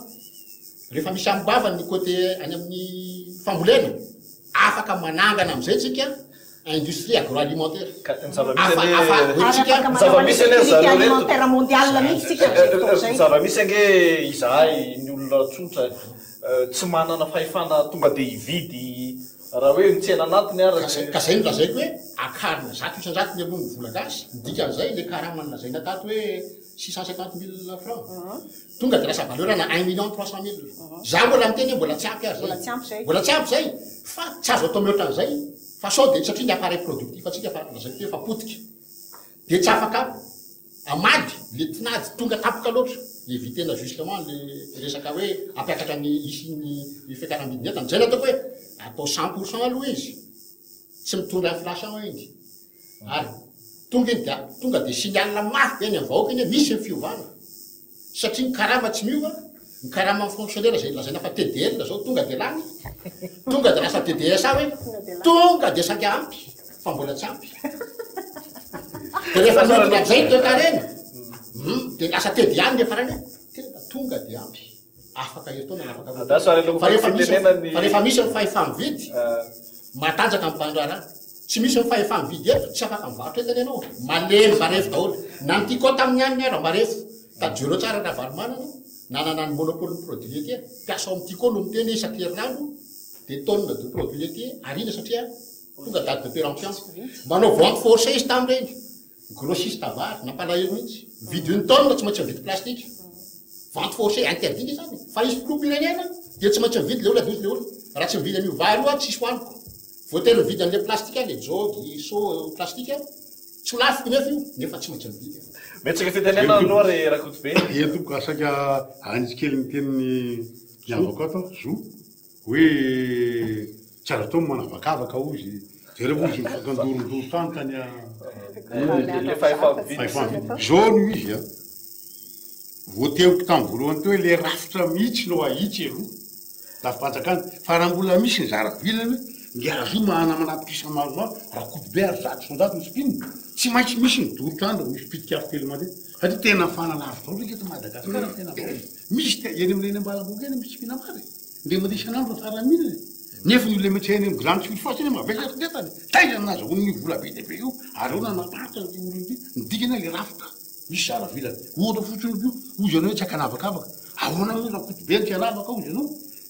rehefa misy amibava ny côté any amin'ny fambolena afaka manangana am'izay tsika industrie agroalimentaire zava-misy ange izahay ny olona tsotra tsy manana fahefana tonga de hividy raha hoe mitsena anatiny ary ka zay no lazaiko hoe akarina zato isanjatony aloha ny vola gasy midika an'izay le karamanina zay natato hoe 650 000 francs tonga de lasa valeurana 1 300 000 za mbola miteny mbola tsy ampy azy mbola tsy ampy zay fa tsy azo atao mihoatra an'izay fa sao de satria ny appareil productif atsika fa lazaiko hoe efa potika de tsy afaka amady le tinady tonga tapoka loatra evitena justement le resaka hoe ampiakatra ny isiny fiakaramidiny etany zay nataoko hoe atao 100% aloha izy tsy mitondra inflation iny ary tonga de signalina mafy eny avahoaka iny misy ny fiovana satria ny karama tsy miova ny karama amin'ny fonctionnaire zay lazaina fa TDL zao tonga de lany tonga de lasa TDSA hoe tonga de saky ampy fa mbola tsy ampy de rehefa midina am'izay toekarena de lasa TDA ny farany tena tonga de ampy afaka etoana afaka rehefa misy ny fahefamividy matanjaka amin'ny mpandrarana tsy misy ny fahefamividy eto tsy afaka mivarotra etany ianao malemy marefo daholo na nitiko tamin'ny any ara marefo tadjero tsara raha varomanana nanana ny monopole ny produit laitier mpiasa ao am'tiko no miteny isan-kerinandro de tonne de produit laitier arina satria tonga date de péremption manao vente forcée izy tam'ireny grossiste vary nampalahelo mihitsy vidy une tonne tsy maintsy mividy plastique vente forcée interdit zany fa izy filopirenena de tsy maintsy mividy le olona dozy le olona raha tsy mividy an'io vary io a tsisy hoaniko voatery mividy an'le plastique le jogy so plastique tsy ho lafiko nefa io nefa tsy maintsy mividy metsaka fitenena aloha ry rakotobe etoko asaka anisy kely ny teniny miavaka atao zo hoe tsy azo atao manavakavaka ozy zare ozy mifakandorondoro tany tany zao no izy a voateoko tamin'ny voalohany teo hoe le rafitra mihitsy no ahitsy aloha lafipanjakana fa raha mbola misy ny zaravilany ngiazo mahana manapitisa maromaro raha kodobe ary zato sondato misy piny tsy maintsy misy ny dorotra andro misy pitikafo kely mandeha satria tena fanalavitra ao eto Madagasikara tena misy eny amin'eny ambalaboky eny misy pinamary nde mandeha isan'andro faramina nefa ny le metseny grande surface eny mavesatretany taiza nazahoany ny vola be dia be io ary eo nanapahatra ty olony ty nidikana le rafitra misy sara vilany ohatra fotsiny io ozy anao hoe tsy akanavakavaka ahoana moa raha kotobe ny tsy anavaka ozy anao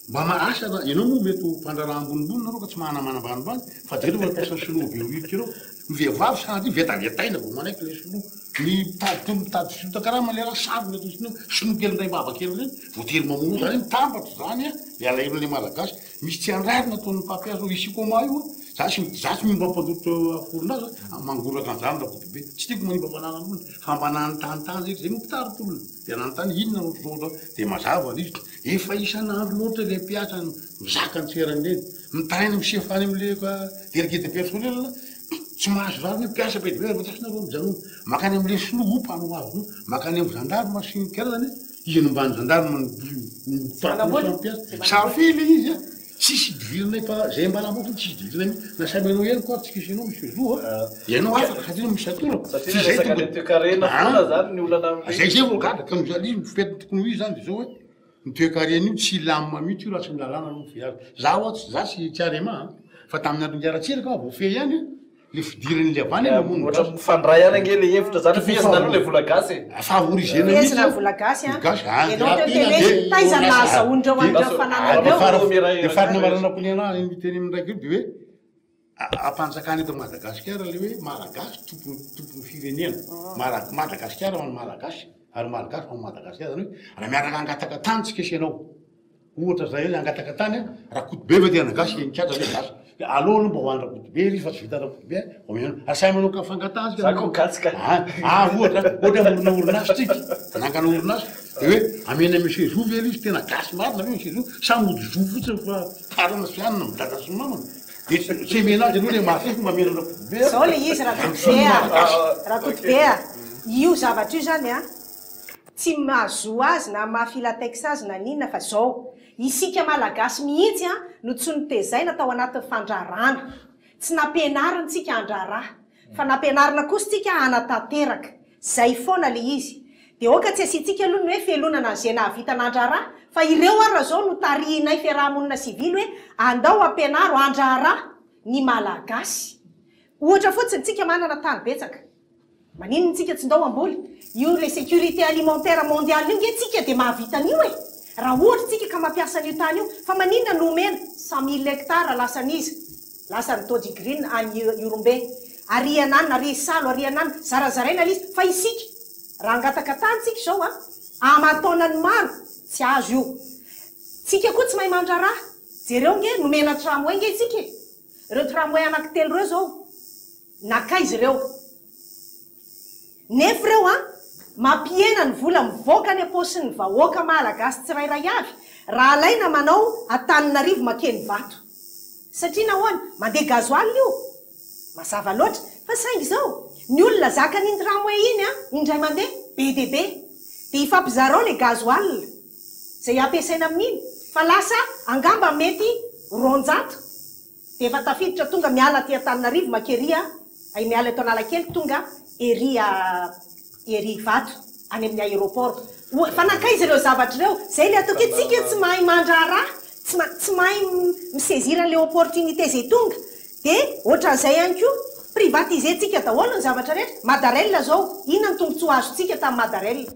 mba maasa ianao moa mety mpandraraha ambonimbony nareo ka tsy manamanabanibany fa de reo mampiasa ny soloa be rivotra reo ny vehivavy sanatry vetavetaina vao manaiky le soloa ny mitady fisotakaraha le raha savony atosiny sino kely ndray mbava kely reny voatery mamono zany mitambatra zany a le alain'le malagasy misy tsy andrarina ataon'ny mpampiasa isikoma io zasy mimba mpandoto aforinazy mangoraka an'izany raha kotobe tsy tiako manimba mbanana amony fa mbanany tanitany zay mampitarotolona de nanontany inona nototra de mazava izy efa isan'andro loatra le mpiasa mizaka ny tserany reny mitaina misefany am'le délégué personnel tsy mahazo rariny mpiasa be de vatasina mijanona makany am'le sinoa mpano azy makany amy gendarme sy kera zany izy nombany gendarme mpiasa safily izy tsisy divilina fa zay mbanamofo tsisy divilina na samianao eny koa tsy kisinao misy zo ianao afaka satria misy atoro zay zay voakada ka mizali mifety tokony izy zany de zao hoe mitoekarena io tsy lamma mihitsy io raha tsy milalana no viavy zaho za tsy arema fa tamin'ny andro ngiaratsiraka voafe ihany le fidirany le avany ohatra mifandray any ange le hevitra zany fezina aloha le vola gasy favorisena fezina vola gasy ianao tele taiza nahazahoandreo andreo fananareo de farina maranakony anahy miteny amin'ndraiky io de hoe ampanjakany eto Madagasikara le hoe malagasy tompony firenena Madagasikara ho an'ny malagasy ary malagasy ho an'ny Madagasikara zany hoe raha miaraka angataka tany tsy kesenao ohatra zay hoe angataka tany raha kotobe va tena gasy enikatra le gasy aloha aloha mba ho any rakotobe ry fa tsy vita rakotobe asay manao ka fangatahzy ohatra morona orinasy tsika nangana orinasy de hoe amena monsieur zo vely izy tena gasy marina ve monsieur zo sa mody zo fotsiny fa karana fianina midaka sy mamana de tsy menazy aloha le mafefy mba mena rakotobe zao le izy rakotobea io zavatra io zany a tsy mahazo azy na mahafilatex azy na ninona fa zao isika malagasy mihitsy a no tsy nitezaina tao anatin'ny fandrarana tsy nampianarina tsika andraraha fa nampianarina kosa tsika anatanteraka zay foana le izy de oka tsy asitsika aloha ny hoe felonana zay nahavita nandraraha fa ireo ara zao no tarihinay fiarahamonina sivily hoe andao ampianaro andraraha ny malagasy ohatra fotsiny tsika manana tany betsaka maninona tsika tsy ndao amboly io le sécurité alimentaire mondiale io nge tsika de mahavita an'io e raha ohatra tsika ka mampiasa an'io tany io fa maninona nomena 100 000 hectares lasanizy lasany Tody Green any Urumbe arianany na resalo arianany zarazaraina izy fa isika raha angataka tany tsika zao a amataonany maro tsy azo io tsika koa tsy mahay mandraraha jereo nge nomena tramway nge tsika ireo tramway anankitelo reo zao nakaizy ireo nefa reo a mampiena ny vola mivoaka ny aposiny vahoaka malagasy tsirairay avy raha alaina manao Antananarivo makeny vato satria nahoana mandeha gazoaly io mazava loatra fa saingy zao ny olona zaka n'iny tramway iny a indray mandeha be de be de ifampizarao le gazoaly zay ampiasaina amin'iny fa lasa angamba mety ronjato de efa tafiditra tonga miala ty Antananarivo makeria ay miala eto Analakely tonga ery vato any amin'ny aéroport fa nakaizy ireo zavatra ireo zay le atao tsika tsy mahay mandraraha tsy mahay misezira le opportunité zay tonga de ohatran'izay ihany koa privatiser tsika daholo ny zavatra rehetra Madarella zao inona ny tombontsoa azo tsika tamin'ny Madarella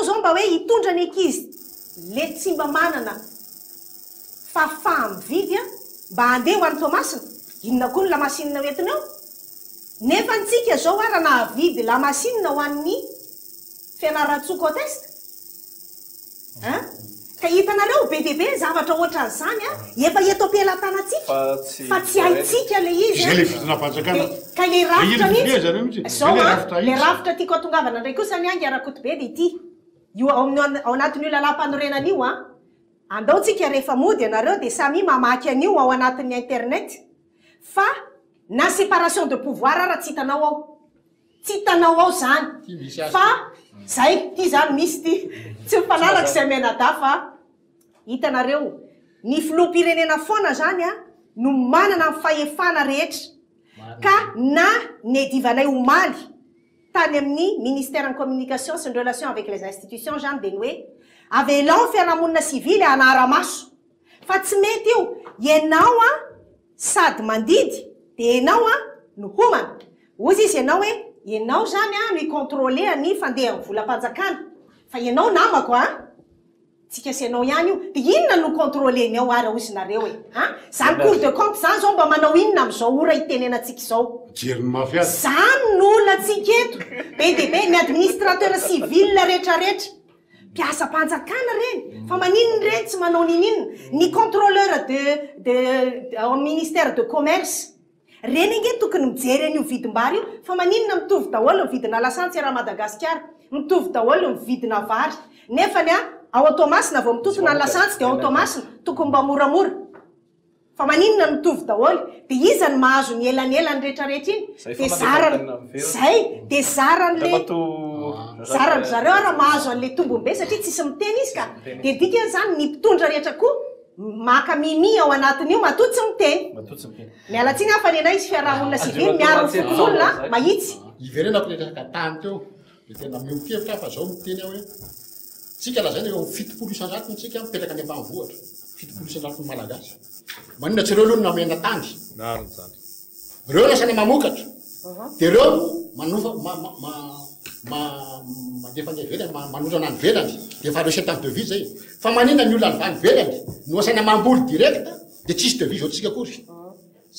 zao mba hoe hitondra ny ankizy le tsy mba manana fahamividy mba handeha ho any Tomasina inona koa ny lamasinina hoentina eo nefa ntsika zao raha nahavidy lamasinina ho an'ny fianaran-tsoko testa ka hitanareo be de be zavatra ohatran'izany a efa eto ampilatanatsika fa tsy haitsika le izy ka le rafitra mihitsy zao le rafitra tiako atongavana ndray kosa ny angy Rakotobe de ity io ao anatin'io lalam-panorenana io a andao tsika rehefa mody anareo de samy mamaky an'io ao anatin'ny internet fa na séparation de pouvoir raha tsy hitanao ao tsy hitanao ao zany fa zay ty zany misy ty tsy mifanalaka zay menada fa hitanareo ny filoham-pirenena foana zany a no manana ny fahefana rehetra ka na nedivanay omaly tany amin'ny ministère en communication sy ny relation avec les institutions zany de ny hoe avelao fiarahamonina civile anara-maso fa tsy mety io ianao a sady mandidy de ianao a no homana ozy izy ianao hoe ianao zany a no icontrôle any fandeha volam-panjakana fa ianao namako a tsika sy ianao ihany io de inona no contrôlenao ary ozinareo e zany cour de compte zany zao mba manao inona am'izao ora itenenantsika izao jeriny mafia zany n'olona tsika eto be de be ny administrateur civil rehetrarehetra mpiasa mpanjakana reny fa maninony reny tsy manao nininona ny contrôleur de ministère de commerce reny nge tokony mijery an'io vidim-bary io fa maninona mitovy daholo ny vidina lasantsy raha Madagasikara mitovy daholo ny vidina vary nefany a ao automasina vao mitotona ny lasantsy de ao automasina tokony mba moramora fa maninona mitovy daholo de izany mahazo ny elanelany rehetrarehetra iny de zarany zay de zaran'le zarany zareo raha mahazo an'le tombombe satria tsisy miteny izy ka de dika zany ny mpitondra rehetra koa maka mimi ao anatin'io matotsy miteny mialatsiny afa ny anay izy fiarahamonina civile miaro fokon'olona mahitsy iverenako rehetraka tany teo de tena miokevitra fa zao miteny ao hoe tsika lazany eo fitopolo isan-jato tsika mipetraka any ambanivohatra fitopolo isan-jato ny malagasy manina tsy reo aloha namena tany reo lasany mamokatra de reo manofa mandefa ny velany manozana ny velany de fa recette de vie zay fa manina ny olona ny vany velany no asana mamboly direct de tsisy de vie zao tsika kory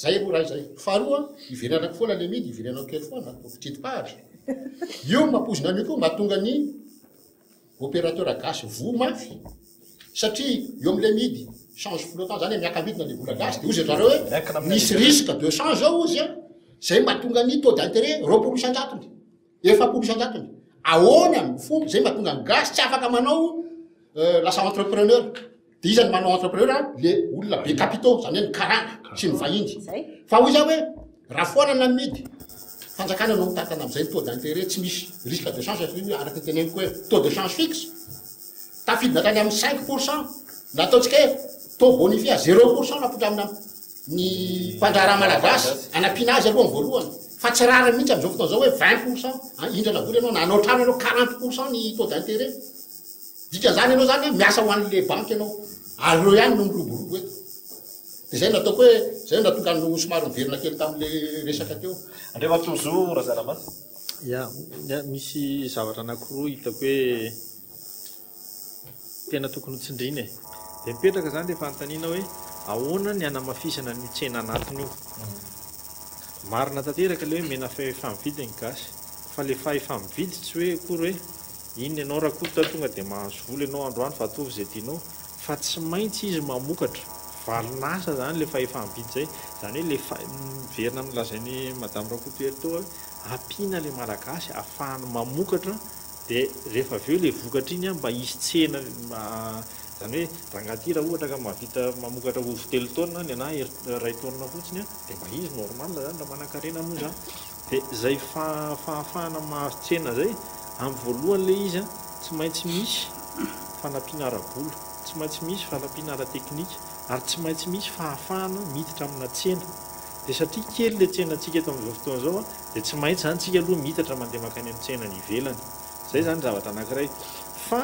zay aloha raha zay faharoa iverenako foana le midy iverenako kely foana fitriti-pahatra io mampozina an'io koa mahatonga ny opérateur gasy vo mafy satria eo am'le midy change flottant zany miakambidina le vola gasy de ozy zareo hoe misy risque de change zao ozy a zay mahatonga ny taux d'intérêt roapolo isan-jatony efapolo isan-jatony ahoana ny fomba zay mahatonga ny gasy tsy afaka manao lasa entrepreneur de izany manao entrepreneur le olona be capitaux zany hoe ny karana sy ny vahiny fa hoy zao hoe raha foanana midy fanjakana no mitatana am'izay taux d'intérêt tsy misy risque de change araky teneniko hoe taux de change fixe tafidina tany amin'ny 5% nataotsika hoe taux bonifié à 0% napotra amina ny mpandraraha malagasy anampiana azy aloha voalohany fa tsy rarany mihitsy am'izao fotoana zao hoe 20% indra lavoly anao nanao trano anao 40% ny taux d'intérêt dika zany anao zany miasa ho an'le banque anao areo ihany no miroborobo eto de zay nataoko hoe zay natonga no somary miverina kely tam'le resaka teo andreva toujours razaramasy ya misy zavatra anankiroa hitako hoe tena tokony tsindrina e de mipetraka zany le fanontaniana hoe ahoana ny anamafisana ny tsena anatiny io marina tanteraka le hoe mena fahefamividy ny gasy fa le fahefamividy tsy hoe kory hoe iny ianao raha koa tonga de mahazo vola ianao androany fa atovy zay tianao fa tsy maintsy izy mamokatra valinasa zany le fahefamividy zay zany hoe le verina milazainy madame Rakotoery teo hoe ampiana le malagasy ahafahany mamokatra de rehefa aveo le vokatra iny a mba isy tsena zany hoe rangaty raha ohatra ka mahavita mamokatra ovy 3 taona ny ana ray taona fotsiny a de mba izy normal zany raha manan-karena moa zany de zay fahafahana mahatsena zay amin'ny voalohany le izy a tsy maintsy misy fanampiana ara-bola tsy maintsy misy fanampiana ara-teknika ary tsy maintsy misy fahafahana miditra amina tsena de satria kely le tsenantsika eto amin'izao fotoana zao a de tsy maintsy zany tsika aloha mitatra mandeha makany amin'ny tsena ny ivelany zay zany zavatra anankiray fa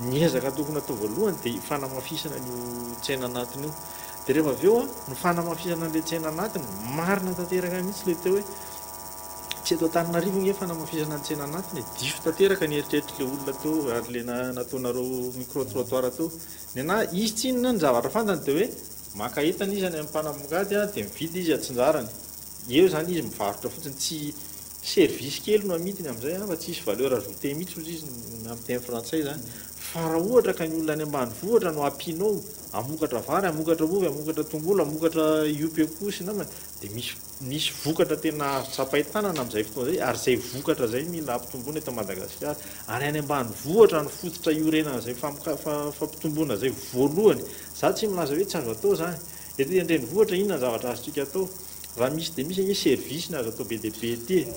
niezaka tokony atao voalohany de fanamafisana ny tsena anatiny io de rehefa aveo a ny fanamafisana an'le tsena anatiny marina tanteraka mihitsy le teo hoe tsy eto Antananarivo nge fanamafisana ny tsena anatiny diso tanteraka ny eritreritry le olona teo ary le nataonareo micro trottoir teo ny ana izy tsy inona ny zavatra fantany de hoe maka entana izy any amin'ny mpanamongady a de mividy izy atsinjarany eo zany izy mivarotra fotsiny tsy service kely no amidiny am'izay fa tsisy valeur ajoutée mihitsy ozy izy amin'ny teny frantsay zany fa raha ohatra ka ny olona any ambanivohitra no ampianao amokatra vary amokatra ovy amokatra tongolo amokatra iopeko sy namany de misy vokatra tena tsapaitanana am'izay fotoana zay ary zay vokatra zay mila ampitomboana eto Madagasikara ary any ambanivohitra ny fototra iorenana zay fampitomboana zay voalohany za tsy milaza hoe tsy azo atao zany eto andrenivohitra inona zavatra azotsika atao raha misy de misy ny service ny azo atao be de be ty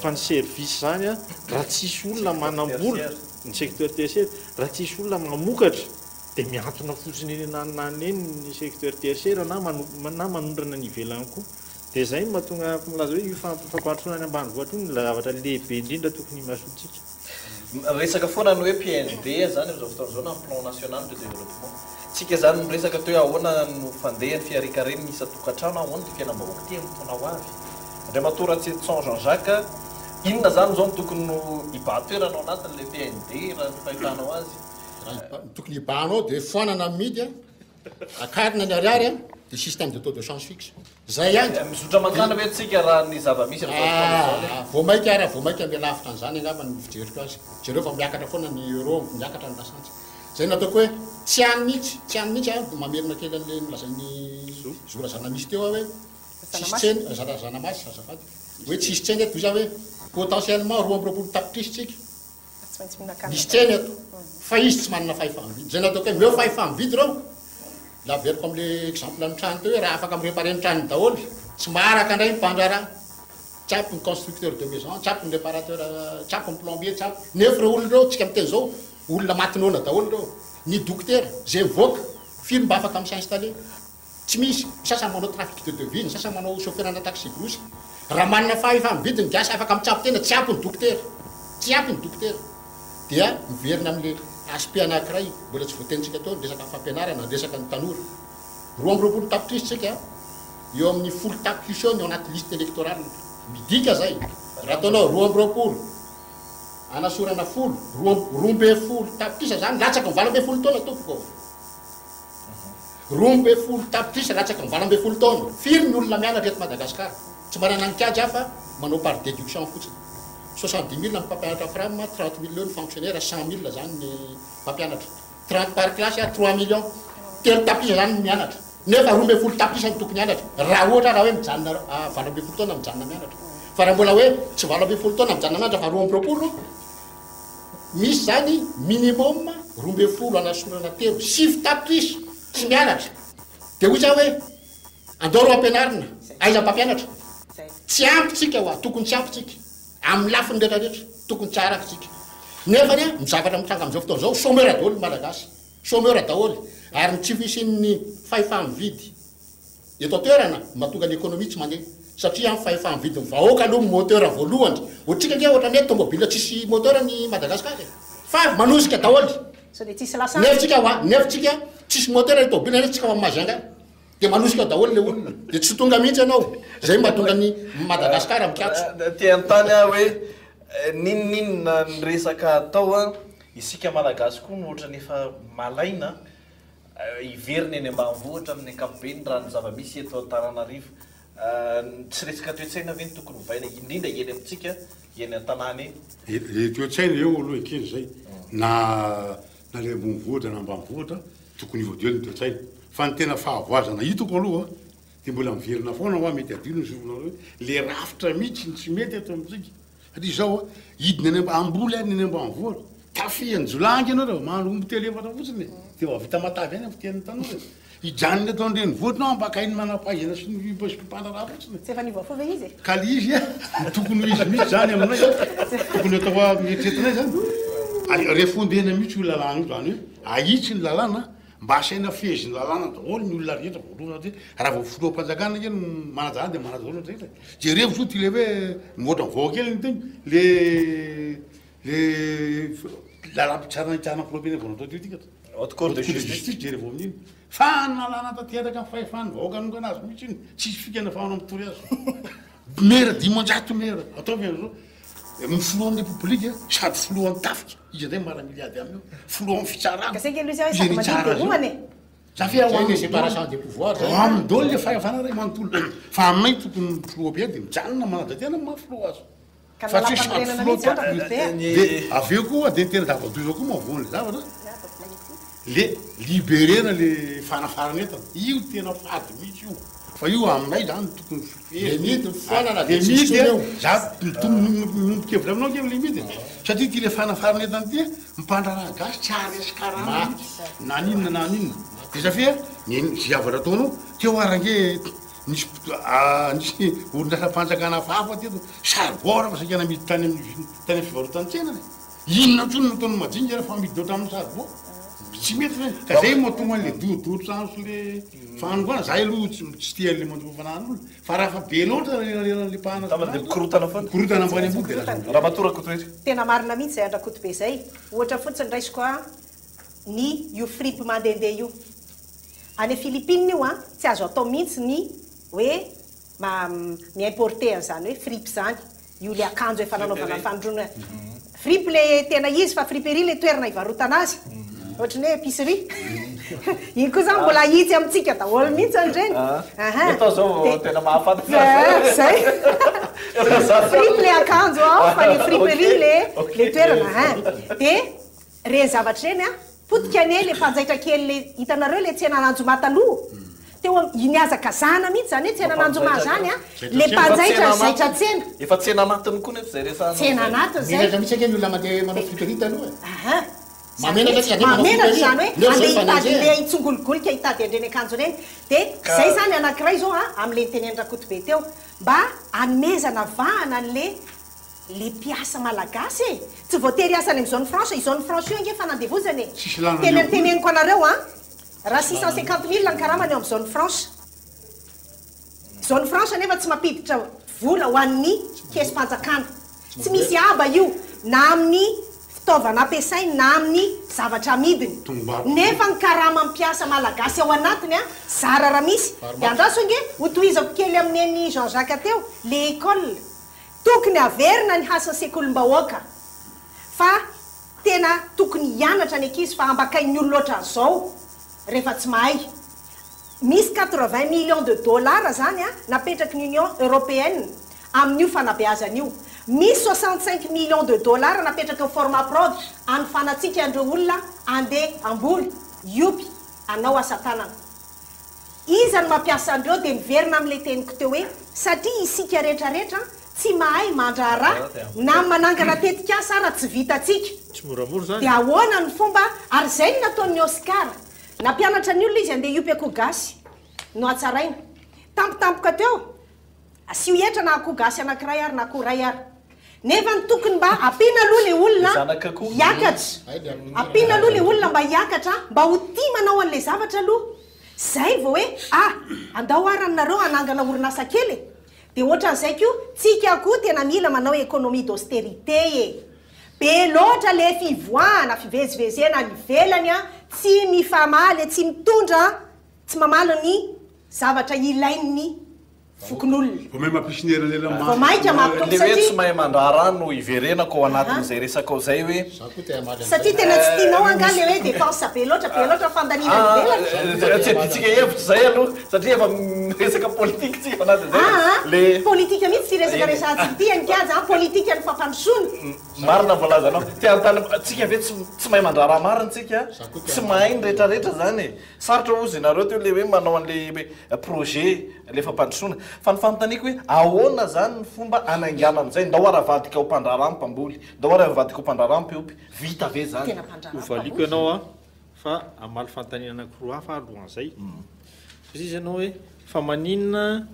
fa ny service zany a raha tsisy olona manambola ny secteur tertiaire raha tsisy olona mamokatra dia miantona fotsiny nanany eny ny secteur tertiaire na manondrana ny ivelany koa dia izay mahatonga milaza hoe io fampatrona any ambanivohitra io ny zavatra lehibe indrindra tokony mahasotsika. Resaka foana ny hoe PND zany am'izao fotoana zao na plan national de développement tsika zany resaka toe ahoana no fandeha ny fiarikareny isa tokantrano ahoana ty fiainam-bahoaka ty amin'ny fotoana ho avy ndray matoran-tsan Jean-Jacques inona zany zao no tokony no ibatoeranao anatin'le PND raha ny fahitanao azy tokony ibanao dia foanana midy akarina ny ariary dia système de taux de change fixe zay ihany mizotra mantana hoe tsika raha ny zava-misy voamaika raha voamaika ambe lavitra an'izany angamba ny fijeriko azy jereo fa miakatra foana ny euro miakatra ny lasantsy zay nataoko hoe tsy any mihitsy mamerina kely an'le milazan'ny zora zanamisy teo hoe tsisy tseny zanamasy azafady hoe tsisy tseny eto za hoe potentiellement 2 tapitrisa tsika misy tseny eto fa izy tsy manana fahifahavidy zay nataoko hoe meo fahifahavidy reo la veriko am'le exemple ny trano teo hoe raha afaka mireparé ny tranony daholo tsy maharaka indray mpandra raha tsapy ny constructeur de maison tsapy ny réparateur tsapy ny plombier tsapy nefa reo olona reo tsika miteny zao olona matinona daholo reo ny docteur zay mivoaka firy mba afaka misy installé tsy misy sasany manao trafic de devise sasany manao chauffeur ana taxi grosy raha manana fahifahavidy ny gasy afaka mitsapy tena tsy apy ny docteur dia miverina am'le aspect anankiray mbola tsy voatenitsika teo ny resaka fampianarana ny resaka ny tanora 2 tapitrisa tsika eo amin'ny 10 tapitrisa eo ny ao anaty liste électorale midika zay raha ataonao 2 anasorana 10 tapitrisa zany latsaka ny 20 taona tompoko 20 tapitrisa latsaka ny 20 taona firy ny olona mianatra eto Madagasikara tsy manana ny kajy hafa manao par déduction fotsiny 70 000 ny mpampianatra fram 30 millions ny fonctionnaire 100 000 zany ny mpampianatra 30 par classe 3 millions telo tapitrisa zany mianatra nefa 20 tapitrisa ny tokony mianatra raha ohatra raha hoe mijanona 20 taona mijanona mianatra fa raha mbola hoe tsy 20 taona mijanona mianatra fa 20 misy zany minimum 20 anasorana telo 7 tapitrisa tsy mianatra dia hoy zao hoe andao ro ampianarina aiza mpampianatra tsy ampytsika hoa tokony tsy ampytsika amin'ny lafiny rehetrarehetra tokony tsara akytsika nefa nia mizavatra mitranga am'izao fotoana zao chômeur daholo malagasy chômeur daholo ary ny tsy fisian'ny fahifahavidy eto toerana mahatonga ny économie tsy mandeha satria amin'ny fahifahavidy ny vahoaka aloha moteur voalohany ohatsika nge ohatra ny hoe tomobile tsisy moteur ny Madagasikara fa manosika daholo nefitsika tsisy moteur ny tomobile nefa tsika fa mazanga dia manosika daholo le olona dia tsy tonga mihitsy ianao zay mahatonga ny Madagasikara mikatso tiantany hoe ninninona ny resaka atao isika malagasy koa no ohatra nefa malaina iverina eny ambanivohitra amin'ny ankapobeny raha ny zava-misy eto Antananarivo tsy resaka toe-tsaina ve ny tokony hovaina indrindra eny amintsika eny an-tanàna eny le toe-tsaina eo aloha ekeny zay na le ambonivohitra na ambanivohitra tokony ivoadiely ny toe-tsaina fa ny tena fahavoazana hitako aloha dia mbola miverina foana hoa mety adino ny sovona hoe le rafitra mihitsy ny tsy mety eto amintsika satria zao hidina any amboly any any ambanivohitra tafiany jolangy ianareo manombo telo efatra fotsiny dia vavita matavy any fitian'ny tanora ijanony eto andrenivohitra nao ambakainy manam-pahaizana sy ny mpandra fotsiny ka le izy tokony izy mihitsy zany aminay tokony atao hoa mietretinay zany refondena mihitsy io lalàna io zany hoe ahitsy ny lalàna mba asaina fezy ny lalàna daholo ny olona rehetra voalohana satria raha vao filoam-panjakana eny manajana dia manajana rehetra jerevo so ty le hoe motra mivoaka kely ny teny le lalàmpitsarana problème voanatao teo tika haute cour de justice jerevo amin'iny fa nalàna tateraka ny fahefany vahoaka anonga anazy mihitsy iny tsisy fikana fahana mitory azy mera dimanjato mera ataovy an'izao mifoloan'ny république sady foloan'ny tafika izy nday maramiliady aminy foloan'ny fitsarana séparation des pouvoirs amindolo le fahefana ray manontolo fa aminay tokony filoa-be dia mijanona manadatiana mahafilo azy fa tsy sady filoa dia aveo koa dia tena zava-doza koa mavoan'le zavatra le libérena le fanafarana entana io tena fady mihitsy io fa io aminay zany tokony limite foanana dia misy za nombonkevitra aminao ke limite satria ty le fanafarana entana ty mipandraraha gasy tsy aresy na ninona na ninona dia safia zavatra ataonao teo arange nisy orinasa-panjakana fahafa teto saribora fa sakana mity tany amin'ny fivarotany tsenany inona tsony nataony majinga fa midy oatra amin'ny saribora tsy mety ka zay moatonga le dododro trano le fanogana zay aloha tsy tia le mandofanan'olo fa raha fa be loatra le pahana korotana foana korotana ambany ambony de raha matorako toery tena marina mihitsy zay andrakoto be zay ohatra fotsiny raisiko a ny io fripe mandehandeha io any Philippines io a tsy azo atao mihitsy ny hoe miimporter zany hoe fripe zany io le akanjo efa nanaovana fandrona fripe le tena izy fa friperie le toerana ivarotana azy ohatra ny hoe épicerie iny koa zany mbola hitsy amitsika daholo mihitsy andreny atao zao tena mahafantatra zay fripe le akanjo ao fa le friperie le toerana de reny zavatra reny a potika ny le mpanjaitra kely le hitanareo le tsena nanjoma taloha teo niazaka zana mihitsy zany hoe tsena nanjoma zany a le mpanjaitra zaitra tsena efa tsena anatiny koa nefa zay resana tsena anatiny zay menatra mihitsy ake ny olona mandeha manao friperie taloha mamenatra zany hoe andeha hitady le itsongologolika hitady andreny akanjo reny de zay zany anankiray zao a am'le nitenendrakoto be teo mba anomezana vahana an'le le mpiasa malagasy e tsy voatery asany amy zone franche izone franche io ange fa nandevozany e teneniko anareo a raha 650 000 ny karamany eo amy zone franche nefa tsy mampiditra vola ho an'ny kesy-panjakana tsy misy aba io na amin'ny fitaovana ampiasainy na amin'ny zavatra amidiny nefa ny karama mpiasa malagasy ao anatiny a zara raha misy de andraso ange hotohizako kely amin'ny Jean Jacques teo le école tokony averina ny hasan'ny sekolim-bahoaka fa tena tokony hianatra ny ankizy fa ambakain'ny olo loatra zao rehefa tsy mahay misy 80 millions de dollars zany a napetraky ny Union européenne amin'io fanabeazan'io misy 65 millions de dollars napetraky ny format prod anofanatsika andreo olona andeha amboly iopy anao asa tanana izany mampiasa andreo de miverina am'le teniko teo hoe satria isika rehetrarehetra tsy mahay mandrara na manangana tetika asa raha tsy vitatsika tsy moramora zany de ahoana ny fomba ary zay ny nataon'ny Oscar nampianatra ny olona izy andeha iopy akoho gasy no atsaraina tampotampoka teo asio etra na akoho gasy anankiray ary na akoho ray ary nefa ny tokony mba ampiana aloha le olona hiakatra ampiana aloha le olona mba hiakatra mba ho tia manao an'le zavatra aloha zay vao hoe andao aranareo anangana orinasa kely de ohatran'izay ko tsika koa tena mila manao économie d'austérité e be loatra le fivoahana fivezivezena ny velany a tsy mifamaly tsy mitondra tsy mamala ny zavatra ilain'ny fokon'olona vao maika le hoe tsy mahay mandrara no iverenako ao anatin'izay resaka ao zay hoe satria tena tsy tianao anga le hoe dépense be loatra fandanina velatra tsy aditsika hevitra zay aloha satria efa resaka politique tsika anatin'izay le politika mihitsy tsy resaka tsy tia ny kaja politika ny fampandrosoana marina voalazanao tiantany tsika ve tsy mahay mandrara marina tsika tsy mahay ny rehetrarehetra zany e sarotra ozy nareo teo le hoe manao an'le projet le fampandrosoana fa ny fanontaniako hoe ahoana zany ny fomba anaingana am'izay ndao aravadika ho mpandrara mpamboly ndao aravadika ho mpandrara mpiompy vita ve zany hovaliko ianao a fa amaly fantanina anankiroa hafa alohan'izay fa izy ianao hoe fa maninona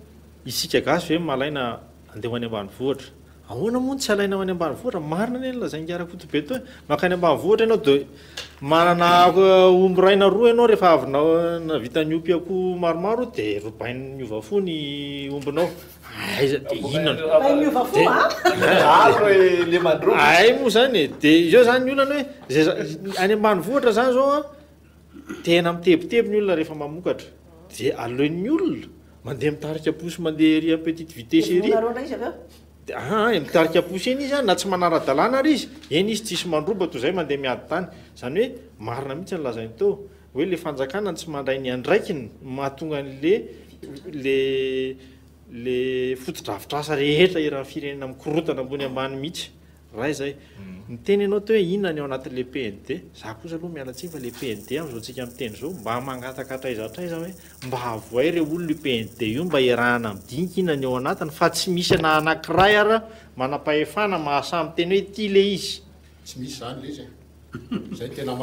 isika gasy hoe malaina andeha any ambanivohatra ahoana moa tsy alaina any ambanivohatra marina ne lazaingiarakoto be to makany ambanivohatra ianao de manana omby raina roa ianao rehefa avinao na vita ny opy akoho maromaro de robainy miova fo ny ombinao aiza de inonay moa zany de izao zany ny olana hoe any ambanivohatra zany zao a tena mitebiteby ny olona rehefa mamokatra de aleon'ny olona mandeha mitarika posy mandeha ry petite vitesse ery mitarika posy eny izy a na tsy manara-dalàna ary izy eny izy tsisy mandroba toy zay mandeha miady tany zany hoe marina mihitsy ny lazainy teo hoe le fanjakana tsy mandray ny andraikiny mahatonga le fotodrafitrasa rehetra iraha firenena mikorotana ambony ambany mihitsy raha izay miteny ianao teo hoe inona ny ao anatin'le PND za kosa aloha mialatsiny fa le PND am'zao tsika miteny zao mba mangatakatraizatraiza hoe mba havoay re olona PND io mba irahana midinika inona ny ao anatiny fa tsy misy ana anankiray ara manam-pahefana mahasamy teny hoe ty le izy tsy misy zany le izy zay tena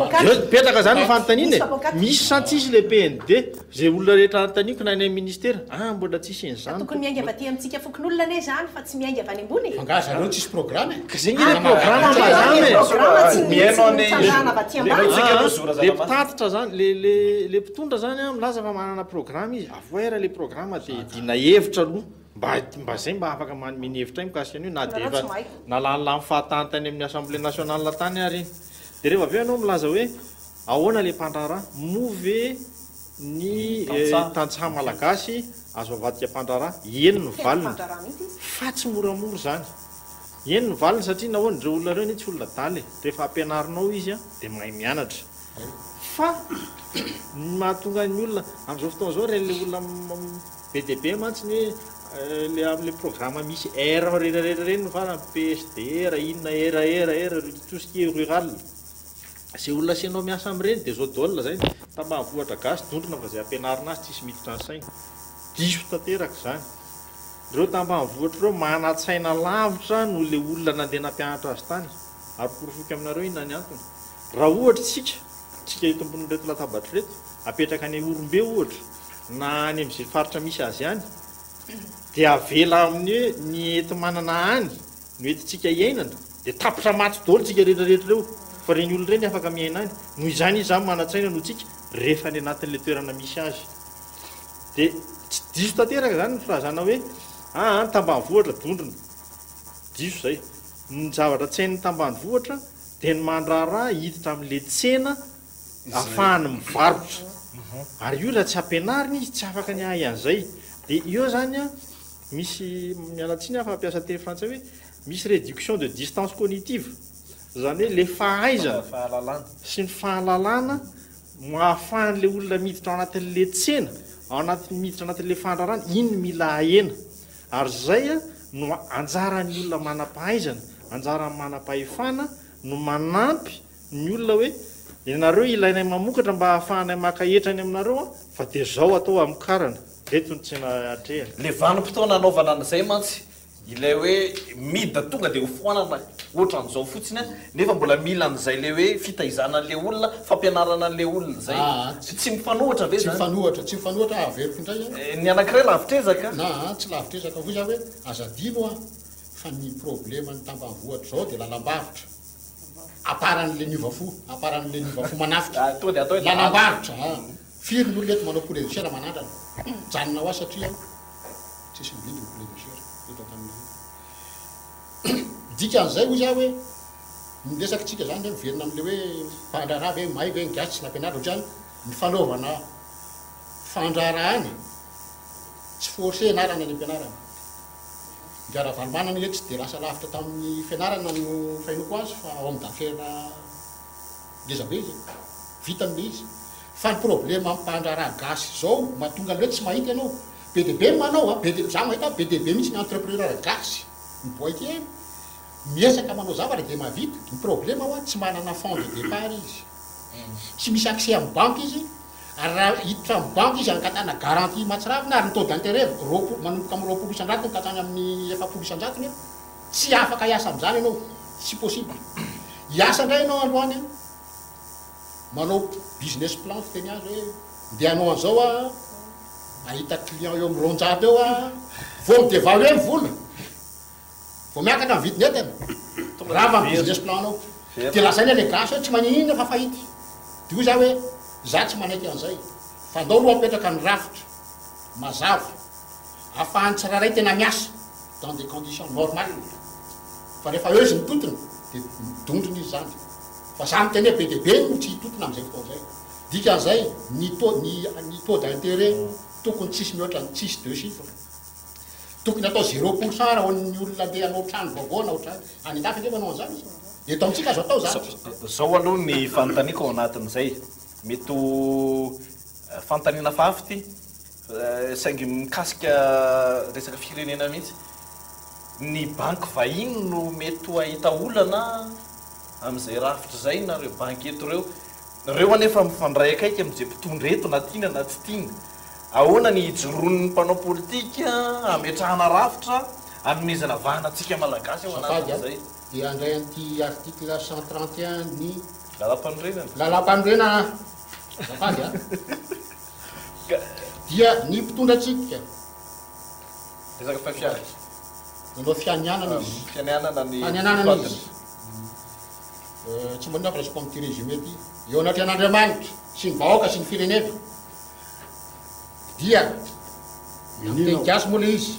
petraka zany fanontaniana misy sa tsisy le PND zay olona rehetra anotaniko na any ministera mbola tsisy en'izany tokony miainga avy aty amintsika fokon'olona ane zany fa tsy miainga avy any ambony fanga zareo tsisy programme zegny le programme le mpitatitra zany le mpitondra zany milaza fa manana programme izy avoera le programme de dina hevitra aloha mba zay mba afaka manome hevitra iny mikasika an'io na de efa nalalany fahatantany amin'ny assemblée nationale tany ary de rehefa aveo anao milaza hoe ahoana le mpandrara move ny tantsaha malagasy azo avadika mpandrara eny ny valiny fa tsy moramora zany eny ny valiny satria nahoana ndreo olona reo ny tsy olona daly rehefa ampianarinao izy a de mahay mianatra fa mahatonga ny olona am'izao fotoana zao ren'le olona be de be mantsy ny le am'le programme misy R rehetrarehetra reny no farany PSDR inona R tout ce qui est rural zay olona asianao miasa am'ireny de zao daola zay tambanivohitra gasy dondrona fa zay ampianarina azy tsisy miditra ny saina diso tanteraka zany reo tambanivohitra reo manatsaina lavitra no le olona nandeha nampianatra azy tany ary porofoky aminareo inona ny antony raha ohatra tsika eto ambony reto latabatra reto apetraka any orombe ohatra na any am'izay faritra misy azy any de avela amin'ny hoe ny ety manana any no etintsika iainana de tapitra maty dolo tsika rehetrarehetra reo fa reny olona reny afaka miaina any noho izany izy zany manatsaina no tsika rehefa ny anatin'le toerana misy azy de tsy diso tanteraka zany ny firazana hoe tambanivohitra dondrona diso zay ny zavatra tsain'ny tambanivohitra de ny mandrara hiditra amin'le tsena ahafahany mivarotra ary io raha tsy ampianariny izy tsy afaka ny ahy an'izay de io zany a misy mialatsiny afa ampiasa teny frantsay hoe misy réduction de distance cognitive zany hoe le fahaizana sy ny fahalalana mahafahan'le olona miditra ao anatin'le tsena ao anatin'ny miditra anatin'le fandrarana iny mila ahena ary zay a no anjaran'ny olona manam-pahaizana anjarany manam-pahefana no manampy ny olona hoe ianareo ilainay mamokatra mba hahafahanay makahetrany aminareo fa de zao atao amin'ny karana reto ny tsena atrehana le vanim-potoana anaovana an'izay mantsy ilay hoe mida tonga de ho foanana ohatran'izao fotsiny nefa mbola mila an'izay le hoe fitaizanan'le olona fampianarana an'le olona zay tsy mifanohatra ve tsy mifanohatra averiko indray ny anankiray lavitrezaka na tsy lavitrezaka hoy za hoe azadino a fa ny problema ny tambanivohatra zao de lalam-bavitra aparan'le nivafo aparan'le nivafo manafitra lalam-bavitra firy ny olona eto manao poulet manandrana janona ho azy satria tsisy mividy ny poulet eto an-taniny dika an'izay hoy za hoe miresaky tsika zany de miverina am'le hoe fandrara hoe may hoe ngasy tsy nampianatra ohatrany ny fanaovana fandrarany tsy forcé anarana any ampianarana ngaravalmanana hoe tsy de lasa lavitra tamin'ny fianarana no fainoko azy fa ao amin'ny dafera ngezabe izy vita am'le izy fa ny problema ampandrara gasy zao mahatonga le hoe tsy mahita ianao be de be manao za mahita be de be mihitsy ny entrepreneur gasy miboaky eny miesaka manao zavatra de mahavita ny problema hoa tsy manana fond de départ izy tsy misy accès amin'ny banque izy ary raha hiditra amin'ny banque izy ankatana garantie matsiravina ary ny taux d'intérêt manomboka amin'ny 20 isan-jatony katrany amin'ny 70 isan-jatony tsy afaka hiasa amin'izany ianao tsy possible hiasa indray ianao androany manao business plan fiteny azy hoe ndeha anao an'izao a ahita client eo amin'ny ronjato eo a vo midevalo eny vola vo miakatra ny vidiny entana rava ny business plan anao de lazainy le gasy hoe tsy maninina fa fahity de hoy za hoe za tsy manaiky an'izay fa ndao aloha apetraka ny rafitra mazava ahafahany tsiraray tena miasa dans des conditions normales fa rehefa eo izy mitotona de midondrony izy zany fa za miteny be de be no tsy hitotona am'izay fotoa zay dika an'izay ny taux d'intérêt tokony tsisy mihoatra ny tsisy 2 chiffres tokony atao 0% raha hoan'ny olona andeha anao trano vaovao na ohatrany any andafy ndefa anao an'izany eto amintsika azo atao zany zao aloha ny fanontaniako ao anatin'izay mety fanontaniana fafity saingy mikasika resaka firenena mihitsy ny banky vahiny no mety ahita olana am'izay rafitra zay na reo banky eto reo anefa mifandray akaiky am'izay mpitondra eto na tiana na tsy tiana ahoana ny hijoron'ny mpanao politika ametrahana rafitra anomezana vahana atsika malagasy ao anatin'izay de andray an'ity article 131 ny lalam-panorenana zafady a dia ny mpitondratsika resaka fafiary nanao fianianana izy fianianana izy tsy mbona fa lasiko amity résumé ty eo anatry an'Andriamanitra sy ny vahoaka sy ny firenena dia teny gasy moa le izy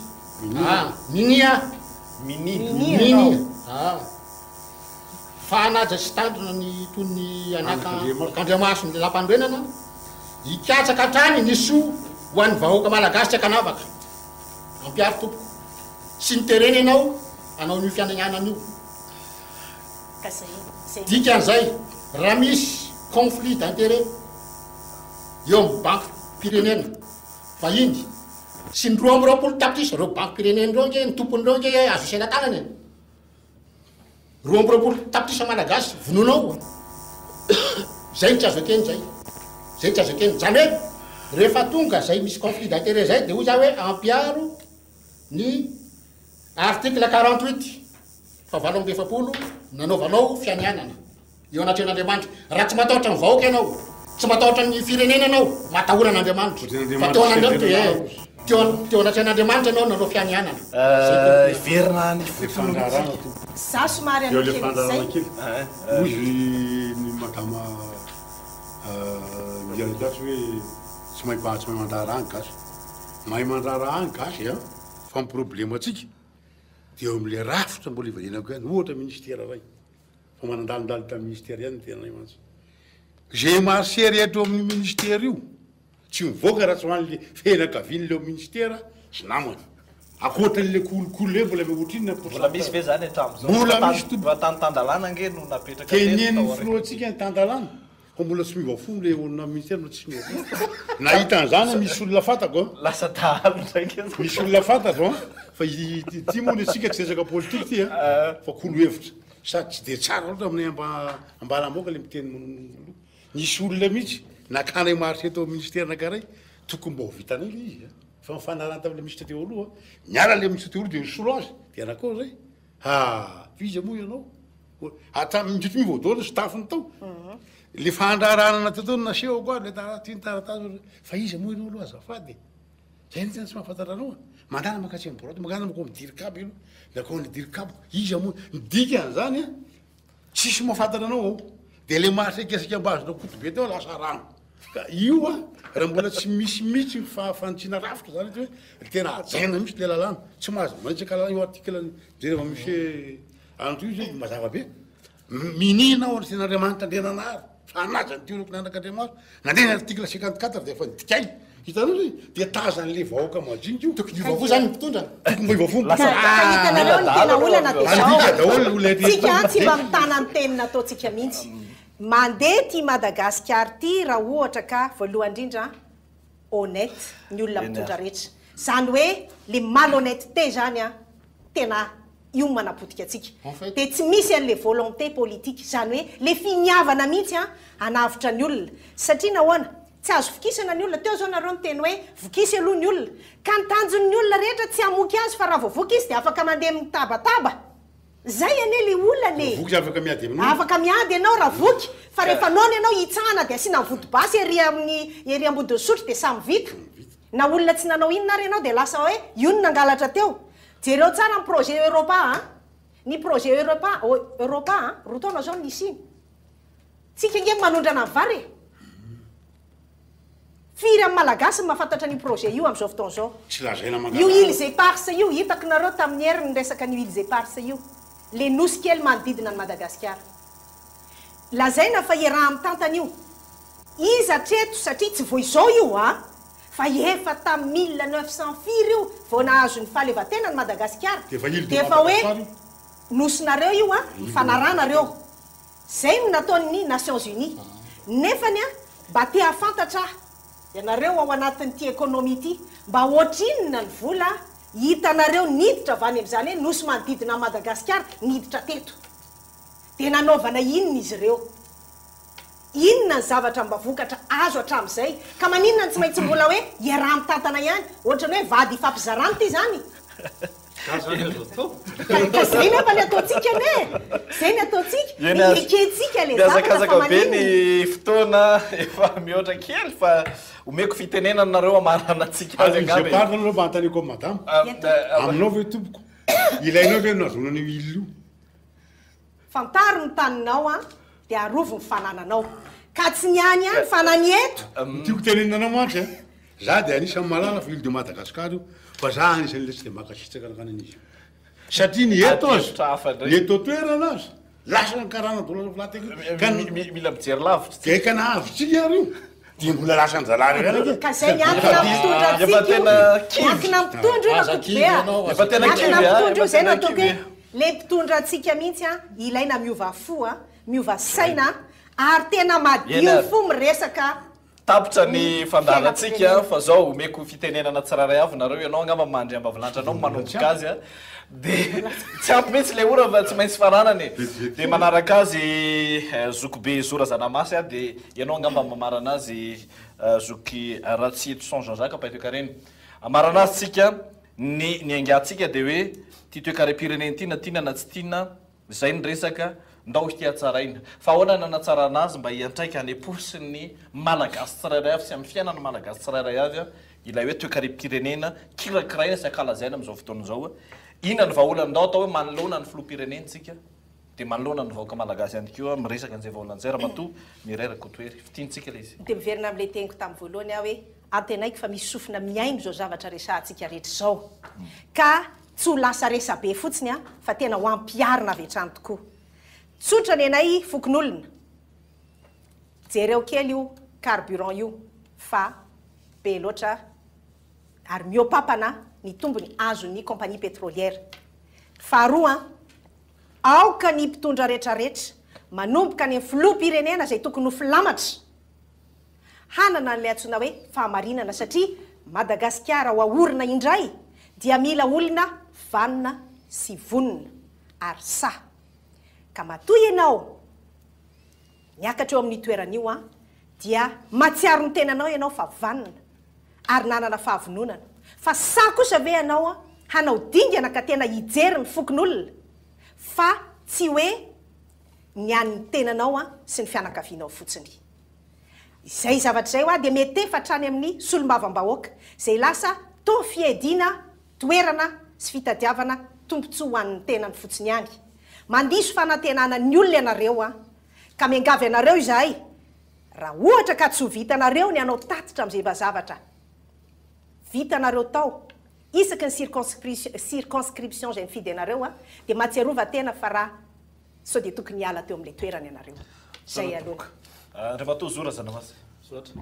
minia fanaja sy tandrina ny tony anak'Andriamaso ny lampanorenana hikatsaka hatrany ny soa ho an'ny vahoaka malagasy tsy akanavaka ampiary tompoko sy ny terenenao anao nio fianananan'io dikan'izay raha misy conflit d'intérêt eo amin'ny banque pirenena vahiny sy ny 20 tapitrisa reo banque pirenena reo nge ny tompon'ireo nge azo isaina tanany eny 20 tapitrisa malagasy vononao zay ny tsy azo ekeny zay tsy azo ekeny zany hoe rehefa tonga zay misy conflit d'intérêt zay de hoy za hoe ampiaro ny article 48 fa 7 nanaovanao fianianana eo anatry an'Andriamanitra raha tsy matahotra ny vahoaka ianao tsy matahotra ny firenena anao matahora an'Andriamanitra fa teo anatry an'Andriamanitra anao nanao fianianana iverina ny za somary am'kely ozy ny madama miaritasy hoe tsy mahay mandrara any gasy mahay mandrara any gasy a fa problème atsika de eo am'le rafitra mbola ivalenako ihany ohatra ministère ray fa manandalindaly tamin'ny ministère ihany tena mantsy zay marsery eto amin'ny ministère io tsy mivoaka raha tsy hoan'le fianakaviny leo ministère sy namany akoatran'le kolokolo mbola mihoatriny mbola misy ve zany mbola misy tantandalana nge no napetraka kenen'ny filohantsika ny tandalana fa mbola tsy mivafo le olona ministère mbola tsy mivafo nahita an'izany misy olona fatako lasa dahalo ndraiky misy olona fatako fa ty moa ny atsika tsy resaka politique ty fa kolo hevitra sady tsy de tsara loatra amin'ny ambaramoaka le miteny monolo nisy olona mihitsy nakana marché tao ministère nakaray tokony mba ho vitana ile izy fa mifanarana tamile ministre teo aloha miara le ministre teo aloha de misolo azy de anakao zay fiza moa ianao hatramin'njito mivoadona sy tafiny tao le fandraranana teo tao naseho koa le tiany taratazy fa iza moa ianao aloha azafady zay ny tena tsy mahafantaranao mandana makatsy amin'ny borody magana mako midirikabo ilo da kao nidirikabo iza moa midika an'izany tsisy mahafantaranao ao de le marché kesaka ambazona kotobe teo lasa rano ka io raha mbola tsy misy mihitsy fanitsina rafitra zany hoe tena ajaina mihitsy le lalàna tsy mahazo manitsaka io article jereva misy anto io zay mazava be minina ao ny ten'Andriamanitra andrenanary fanazany ty oloko nanak'Andriamanitra nandreny article 54 de efa nidikay hitanao zay de tazan'le vahoaka majinika io tokony ivavo zany mpitondra tokony mba ivavo tsika tsy mba mitana ny tenina ataotsika mihitsy mandeha ty Madagasikara ty raha ohatra ka voalohany indrindra honnête ny olona mitondra rehetra zany hoe le malhonnêteté zany a tena io manapotika atsika de tsy misy an'le volonté politique zany hoe le finiavana mihitsy a anavitra ny olona satria nahoana tsy azo vokisana ny olona teo zao nareo ny teny hoe vokisy aloha ny olona ka ny tanjon'ny olona rehetra tsy amoky azy fa raha voavoky izy de afaka mandeha mitabataba zay ane le olona afaka miady ianao raha voky fa rehefa nony ianao hitsahana de asina mivodibasy ery ambody sotry de samy vita na olona tsy nanao inona ary ianao de lasa hoe io nangalatra teo jereo tsara ny projet Europa ny projet Europa roa taona zao nisy tsika nge manondrana ny vary firy amin'ny malagasy mahafantatra ny projet io am'izao fotoana zao io Îles Éparses io hitako nareo tamin'ny hery ny resaka ny Îles Éparses io le nosy kely manodidina ny Madagasikara lazaina fa iaraha amin'ny tantany io izy atreto satria tsy vo izao io fa efa tamin'ny 1900 firy io vao nahazo ny fahaleovan-tena ny Madagasikara de efa hoe nosonareo io mifanarahnareo zay no nataon'ny Nations Unies nefany mba te hafantatra ianareo ao anatin'ity ekonomia ity mba ohatrinona ny vola hitanareo niditra avany am'izany hoe nosy manodidina Madagasikara niditra teto de nanaovana inona izy ireo inona ny zavatra mba vokatra azo hatramin'izay ka maninona ny tsy maintsy mbola hoe iaraha mitantana ihany ohatrany hoe vady ifampizarana ty zany zay nefa ny ataontsika ne zay ny ataontsika ekentsika le miazakazaka be ny fotoana efa mihoatra kely fa omeko fitenena nareo amarana antsika azy angamba parlo mantaniko madame aminao ve tompoko ilainao ve nazonany ilo fantaro ny taninao a dia arovo ny fanananao ka tsy niany any fanany eto tiako tenenanao mantsy za dia anisan'ny malala fa ilo de Madagasikara io fa za anisan'ny le tsy de makasitsaka an'izy satria ny eto azy ny eto toerana azy lasa ny karana dollar flatek mila mijery lavitra de kana avitsika ary io dia mbola lasa ny zalary ka zay miankina mitondra miankina mitondra efa tena mitondra zay natoko le mpitondra antsika mihitsy a ilaina miova fo a miova saina ary tena madio fo miresaka tapitra ny fandarantsika fa zao omeko fitenenana tsiraray avy nareo ianao angamba mandry ambavilanitra anao manomboka azy a de tsy ampy mihitsy le ora fa tsy maintsy faranany de manaraka azy zokibe zora zanamasy a de ianao angamba mamarana azy zoky Ratsieto San Jean-Jacques paitoekareny amarana azy tsika ny angatsika de hoe ty toekare pireneny ty na tiana na tsy tiana zay ny resaka ndao hiatsaraina fa ahoana nanatsarana azy mba hiantraika any aposy ny malagasy tsirairay avy sy amin'ny fiainana malagasy tsirairay avy a ilay hoe toekare pirenena kirakiraina sy akalazaina am'izao fotoana zao ina ny vahaolana ndao atao hoe manoloana ny filoham-pirenentsika de manoloana ny vahoaka malagasy ihany koa miresaka an'izay vahaolana zay raha mato mireraka kotoery fitiantsika le izy de miverina am'le teniko tamin'ny voalohany aho hoe antenaiko fa misy sofina miaino zao zavatra resahantsika rehetra zao ka tsy ho lasa resa be fotsiny a fa tena ho ampiarina avy hatrany tokoa tsotra ny anay fokon'olona jereo kely io carburant io fa be loatra ary miopapana ny tombony azon'ny compagnie pétrolière faharoa aoka ny mpitondra rehetrarehetra manomboka ny filoham-pirenena zay tokony ho filamatra hanana n'lay antsoina hoe fahamarinana satria Madagasikara ho aorina indray dia mila olona vanina sy vonina ary sa ka matoy ianao niakatra eo amin'ny toeran'io a dia matsiaro ny tenanao ianao fa vanina ary nanana fahavononana fa sa kosa ve ianao a hanao dingana ka tena hijery ny fokon'olona fa tsy hoe ny an'ny tenanao a sy ny fianakavianao fotsiny izay zavatra zay ho a de mety fa trany amin'ny solombavam-bahoaka zay lasa to fiedina toerana sy fitadiavana tompontsoa ho an'ny tenany fotsiny any mandiso fanantenana ny olona ianareo a ka miangavy anareo izahay raha ohatra ka tsy ho vitanareo ny anao tatitra am'izay mba-zavatra vitanareo tao isaky ny circonscription zay mifidy anareo a de matsiarova tena fa raha sao de tokony hiala teo am'le toerany anareo zay aloha rehefa to zora zanamasy soatra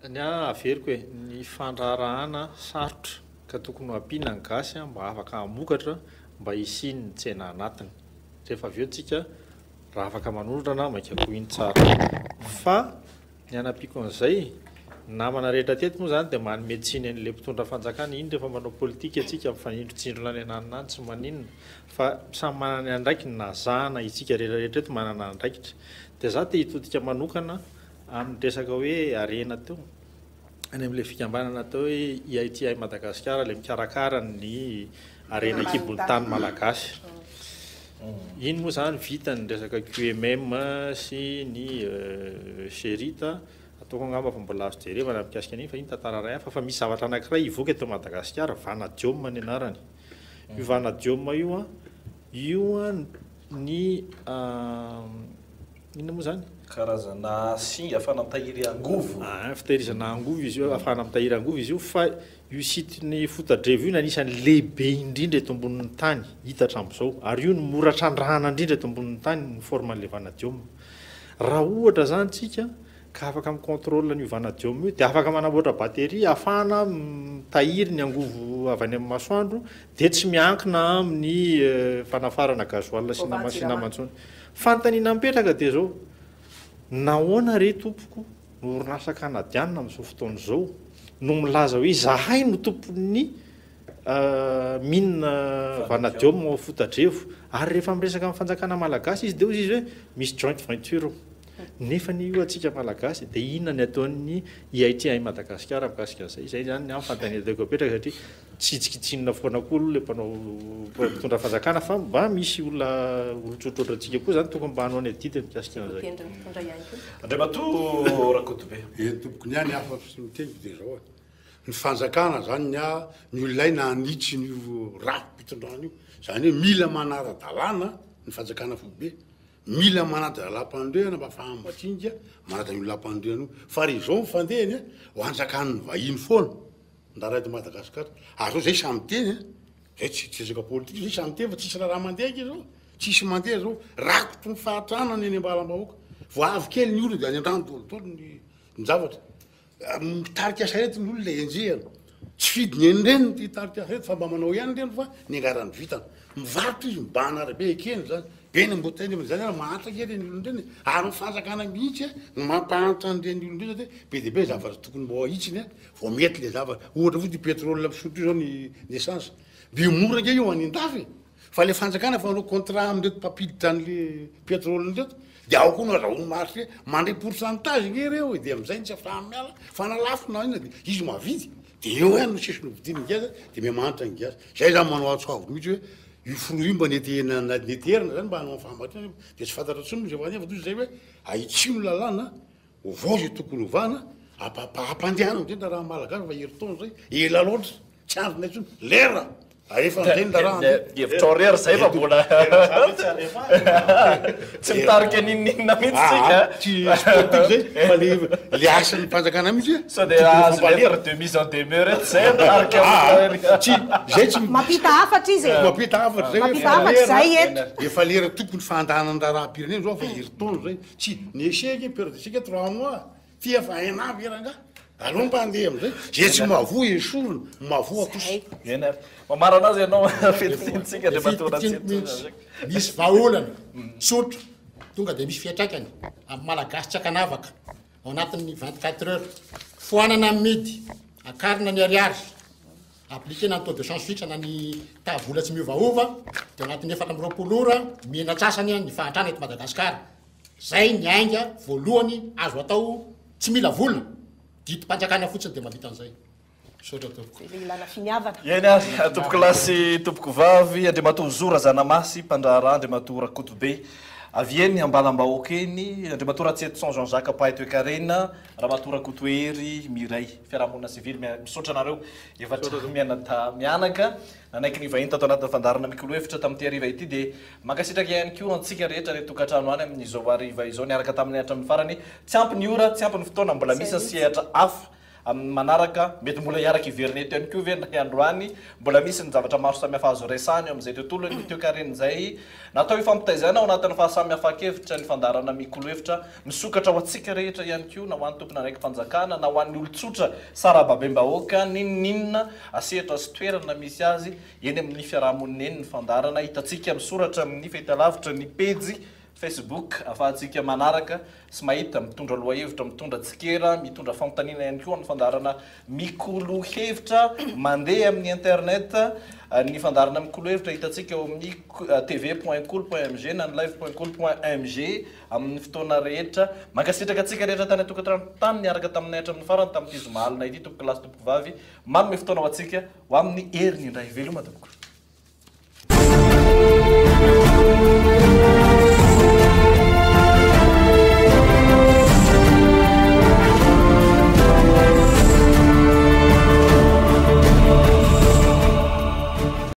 ny averiko hoe ny fandrarahana sarotra ka tokony ho ampiana ny gasy mba afaka hamokatra mba hisiny ny tsena anatiny rehefa avy eo tsika raha afaka manolotra maika koiny tsara fa ny anapiko an'izay namana rehetra teto moa zany dia manome tsiny an'le mpitondra fanjakana iny rehefa manao politika atsika mifanindrotsindrona ny ananany tsy maninona fa samy manana ny andraiki ny nazahana itsika rehetrarehetra eto manana andraikitra dia za te hitodika manokana amin'ny resaka hoe arena teo any amin'le fikambanana tao hoe IITI Madagasikara le mikarakara ny arena ekibony tany malagasy iny moa zany vita ny resaka QMM sy ny sherita ataoko angamba fa mbola azo jerevana mikasika an'iny fa iny tantara ray hafa fa misy zavatra anankiray ivoaka eto Madagasikara vanadioma ny anarany io vanadioma io a ny inona moa zany karazana singa fanamtahiry angovo fitahirizana angovo izy io afahana mitahiry angovo izy io fa io sitiny fotadrevo io anisany lehibe indrindra eto ambonin'ny tany hita hatramin'izao ary io ny mora trandrahana indrindra eto ambonin'ny tany ny forman'le vanadioma raha ohatra zany tsika ka afaka micontrôle ny vanadioma io dia afaka manamboatra bateria afahana mitahiry ny angovo avy any amin'ny masoandro dia tsy miankina amin'ny fanafarana gazoal sy namantsony fanontaniana mipetraka dia zao nahoana re tompoko no orinasa kanadiana amin'izao fotoana izao no milaza hoe zahay no tompony minina vanadioma fotadrevo ary rehefa miresaka amin'ny fanjakana malagasy izy dia izy hoe misy joint venture nefa ny io atsika malagasy dia inona ny ataon'ny IITI Madagasikara mikasika an'izay zay zany ny amin'ny fantaniana teko apetraka satria tsy hitsikitsinina foanakolo le mpanao mitondra fanjakana fa mba misy olona olotrotsotratsika koa zany tokony mba hanao any adidiny mikasika an'izay. Andriamato Rakotobe. Tompoko ny any hafa sy miteny dia zao ny fanjakana zany ny olonay na anitsy ny rafi-pitondrana io zany hoe mila manara-dalàna ny fanjakana foibe mila manatra lam-pandrehana mba fahambatringa manatra ny lam-pandrehana io fa ry zao mifandehany ho anjakan'ny vahiny foana ndaraty Madagasikara zao zay samy teny zay tsy resaka politika zay samy teny fa tsisy raha mandeha ke zao tsisy mandeha zao rakotry ny fahatrana ny ambalam-bahoaka vo avy kely ny olona dia any an-drano tolotolo ny zavatra mitarika sarety ny olona enjehana tsy fidiny enyreny ty tarika sarety fa mba manao ihany reny fa ny angarany vitana mivarotra izy mibana arabe ekeny zany beny mboteny zany mahantra kely ny olona reny ary mifanjakana mihitsy ny mampahantra an'ireny olona reny be dia be zavatra tokony mbo ahitsiny vao mety le zavatra ohatra foty pétrole misotro io zao ny essence be mora nge io anindafy fa le fanjakana fa anao contrat amin'reto mpapilitra an'le pétrole nreto dia ao koa no azahoany marché mandray pourcentage nge reo dia am'izay ny tsy afahamiala fa nalafo na ina dia izy mavidy dia eo ihany no sisy novidiny ngiaza dia me mahantra ny giaza zay zany manao atsoavo mihitsy hoe io foro io mba neterina zany mba hanao fahambatrana dia tsy fantatra tsony zay vany fa toy zay hoe ahitsino lalàna ovao zay tokony ovana ampandehana am'tena raha malagasy fa heritona zay ela loatra tsy androna tsony lera efa tena raha hevitra horery zay fa mbola tsy mitarika ninninina mihitsy tsika zay fa le asan'ny mpanjakana mihitsy sao de azo lery de mise en demeure zay mitarika tsy zay tsy mampita hafatra izy mampita hafatra zay mampita hafatra zay eto efa lera tokony fandahanany raha-pirenena zao fa heritona zay tsy ny échec perdesika 3 mois tia fa ena veranga aloha mpandeha am'izay zay tsy mavoa esorona mavoa kosa ena mamaro anazy ianao fetitintsika de misy vahaolana sotra tonga dia misy fiatraikany amin'ny malagasy tsy akanavaka ao anatin'ny 24 heures foanana midy akarina ny ariary appliquena ny taux de change fixe na ny tavola tsy miovaova dia anatin'ny 4 ora miena-tsasany ny fahantrana eto Madagasikara zay ny ainga voalohany azo atao tsy mila volona dito mpanjakana fotsiny dia mavita an'izay ilana finiavana eny a tompoko lasy tompoko vavy Andriamato Zora Zanamasy mpandraharaha Andriamato Rakotobe avy eny ambalam-bahoaka eny Andriamato Ratsety San Jean-Jacques Pahay-Toekarena Ramatoa Rakotoery Miray fiarahamonina civile misaotra anareo efatra mianaka nanaiky ny vahiny tato anatin'ny fandarana mikolo hevitra tamin'ity hariva ity dia mankasitraka ihany koa antsika rehetra ny tokantrano any amin'izao hariva izao niaraka tamin'ny hatramin'ny farany tsy ampy ny ora tsy ampy ny fotoana mbola misy sehatra hafa amin'ny manaraka mety mbola hiaraka iverina eto ihany koa ve ny androany mbola misy ny zavatra maro samihafa azo resany eo amin'izay tontolo ny toekarena izay natao hifampitaizana ao anatin'ny fahasamihafa-kevitra ny fandarana mikolo hevitra misokatra ho antsika rehetra ihany koa na ho an'ny tompona araiky mpanjakana na ho an'ny olotsotra sarababem-bahoaka ninninna asehatra sy toerana misy azy eny amin'ny fiarahamonina eny ny fandarana hitantsika misoratra amin'ny fahitalavitra ny pejy Facebook afahantsika manaraka sy mahita mitondra loha-hevitra mitondra tsikera mitondra famontaniana ihany koa ny fandarana mikolo hevitra mandeha amin'ny internet ny fandarana mikolo hevitra hitantsika eo amin'ny tv.cool.mg na ny live.cool.mg amin'ny fotoana rehetra mankasitraka atsika rehetra tany atokantrano tany niaraka taminay hatramin'ny farany tamin'ity zomalina ity tompoko lasy tompoko vavy manome fotoana ho atsika ho amin'ny heriny indray veloma tompoko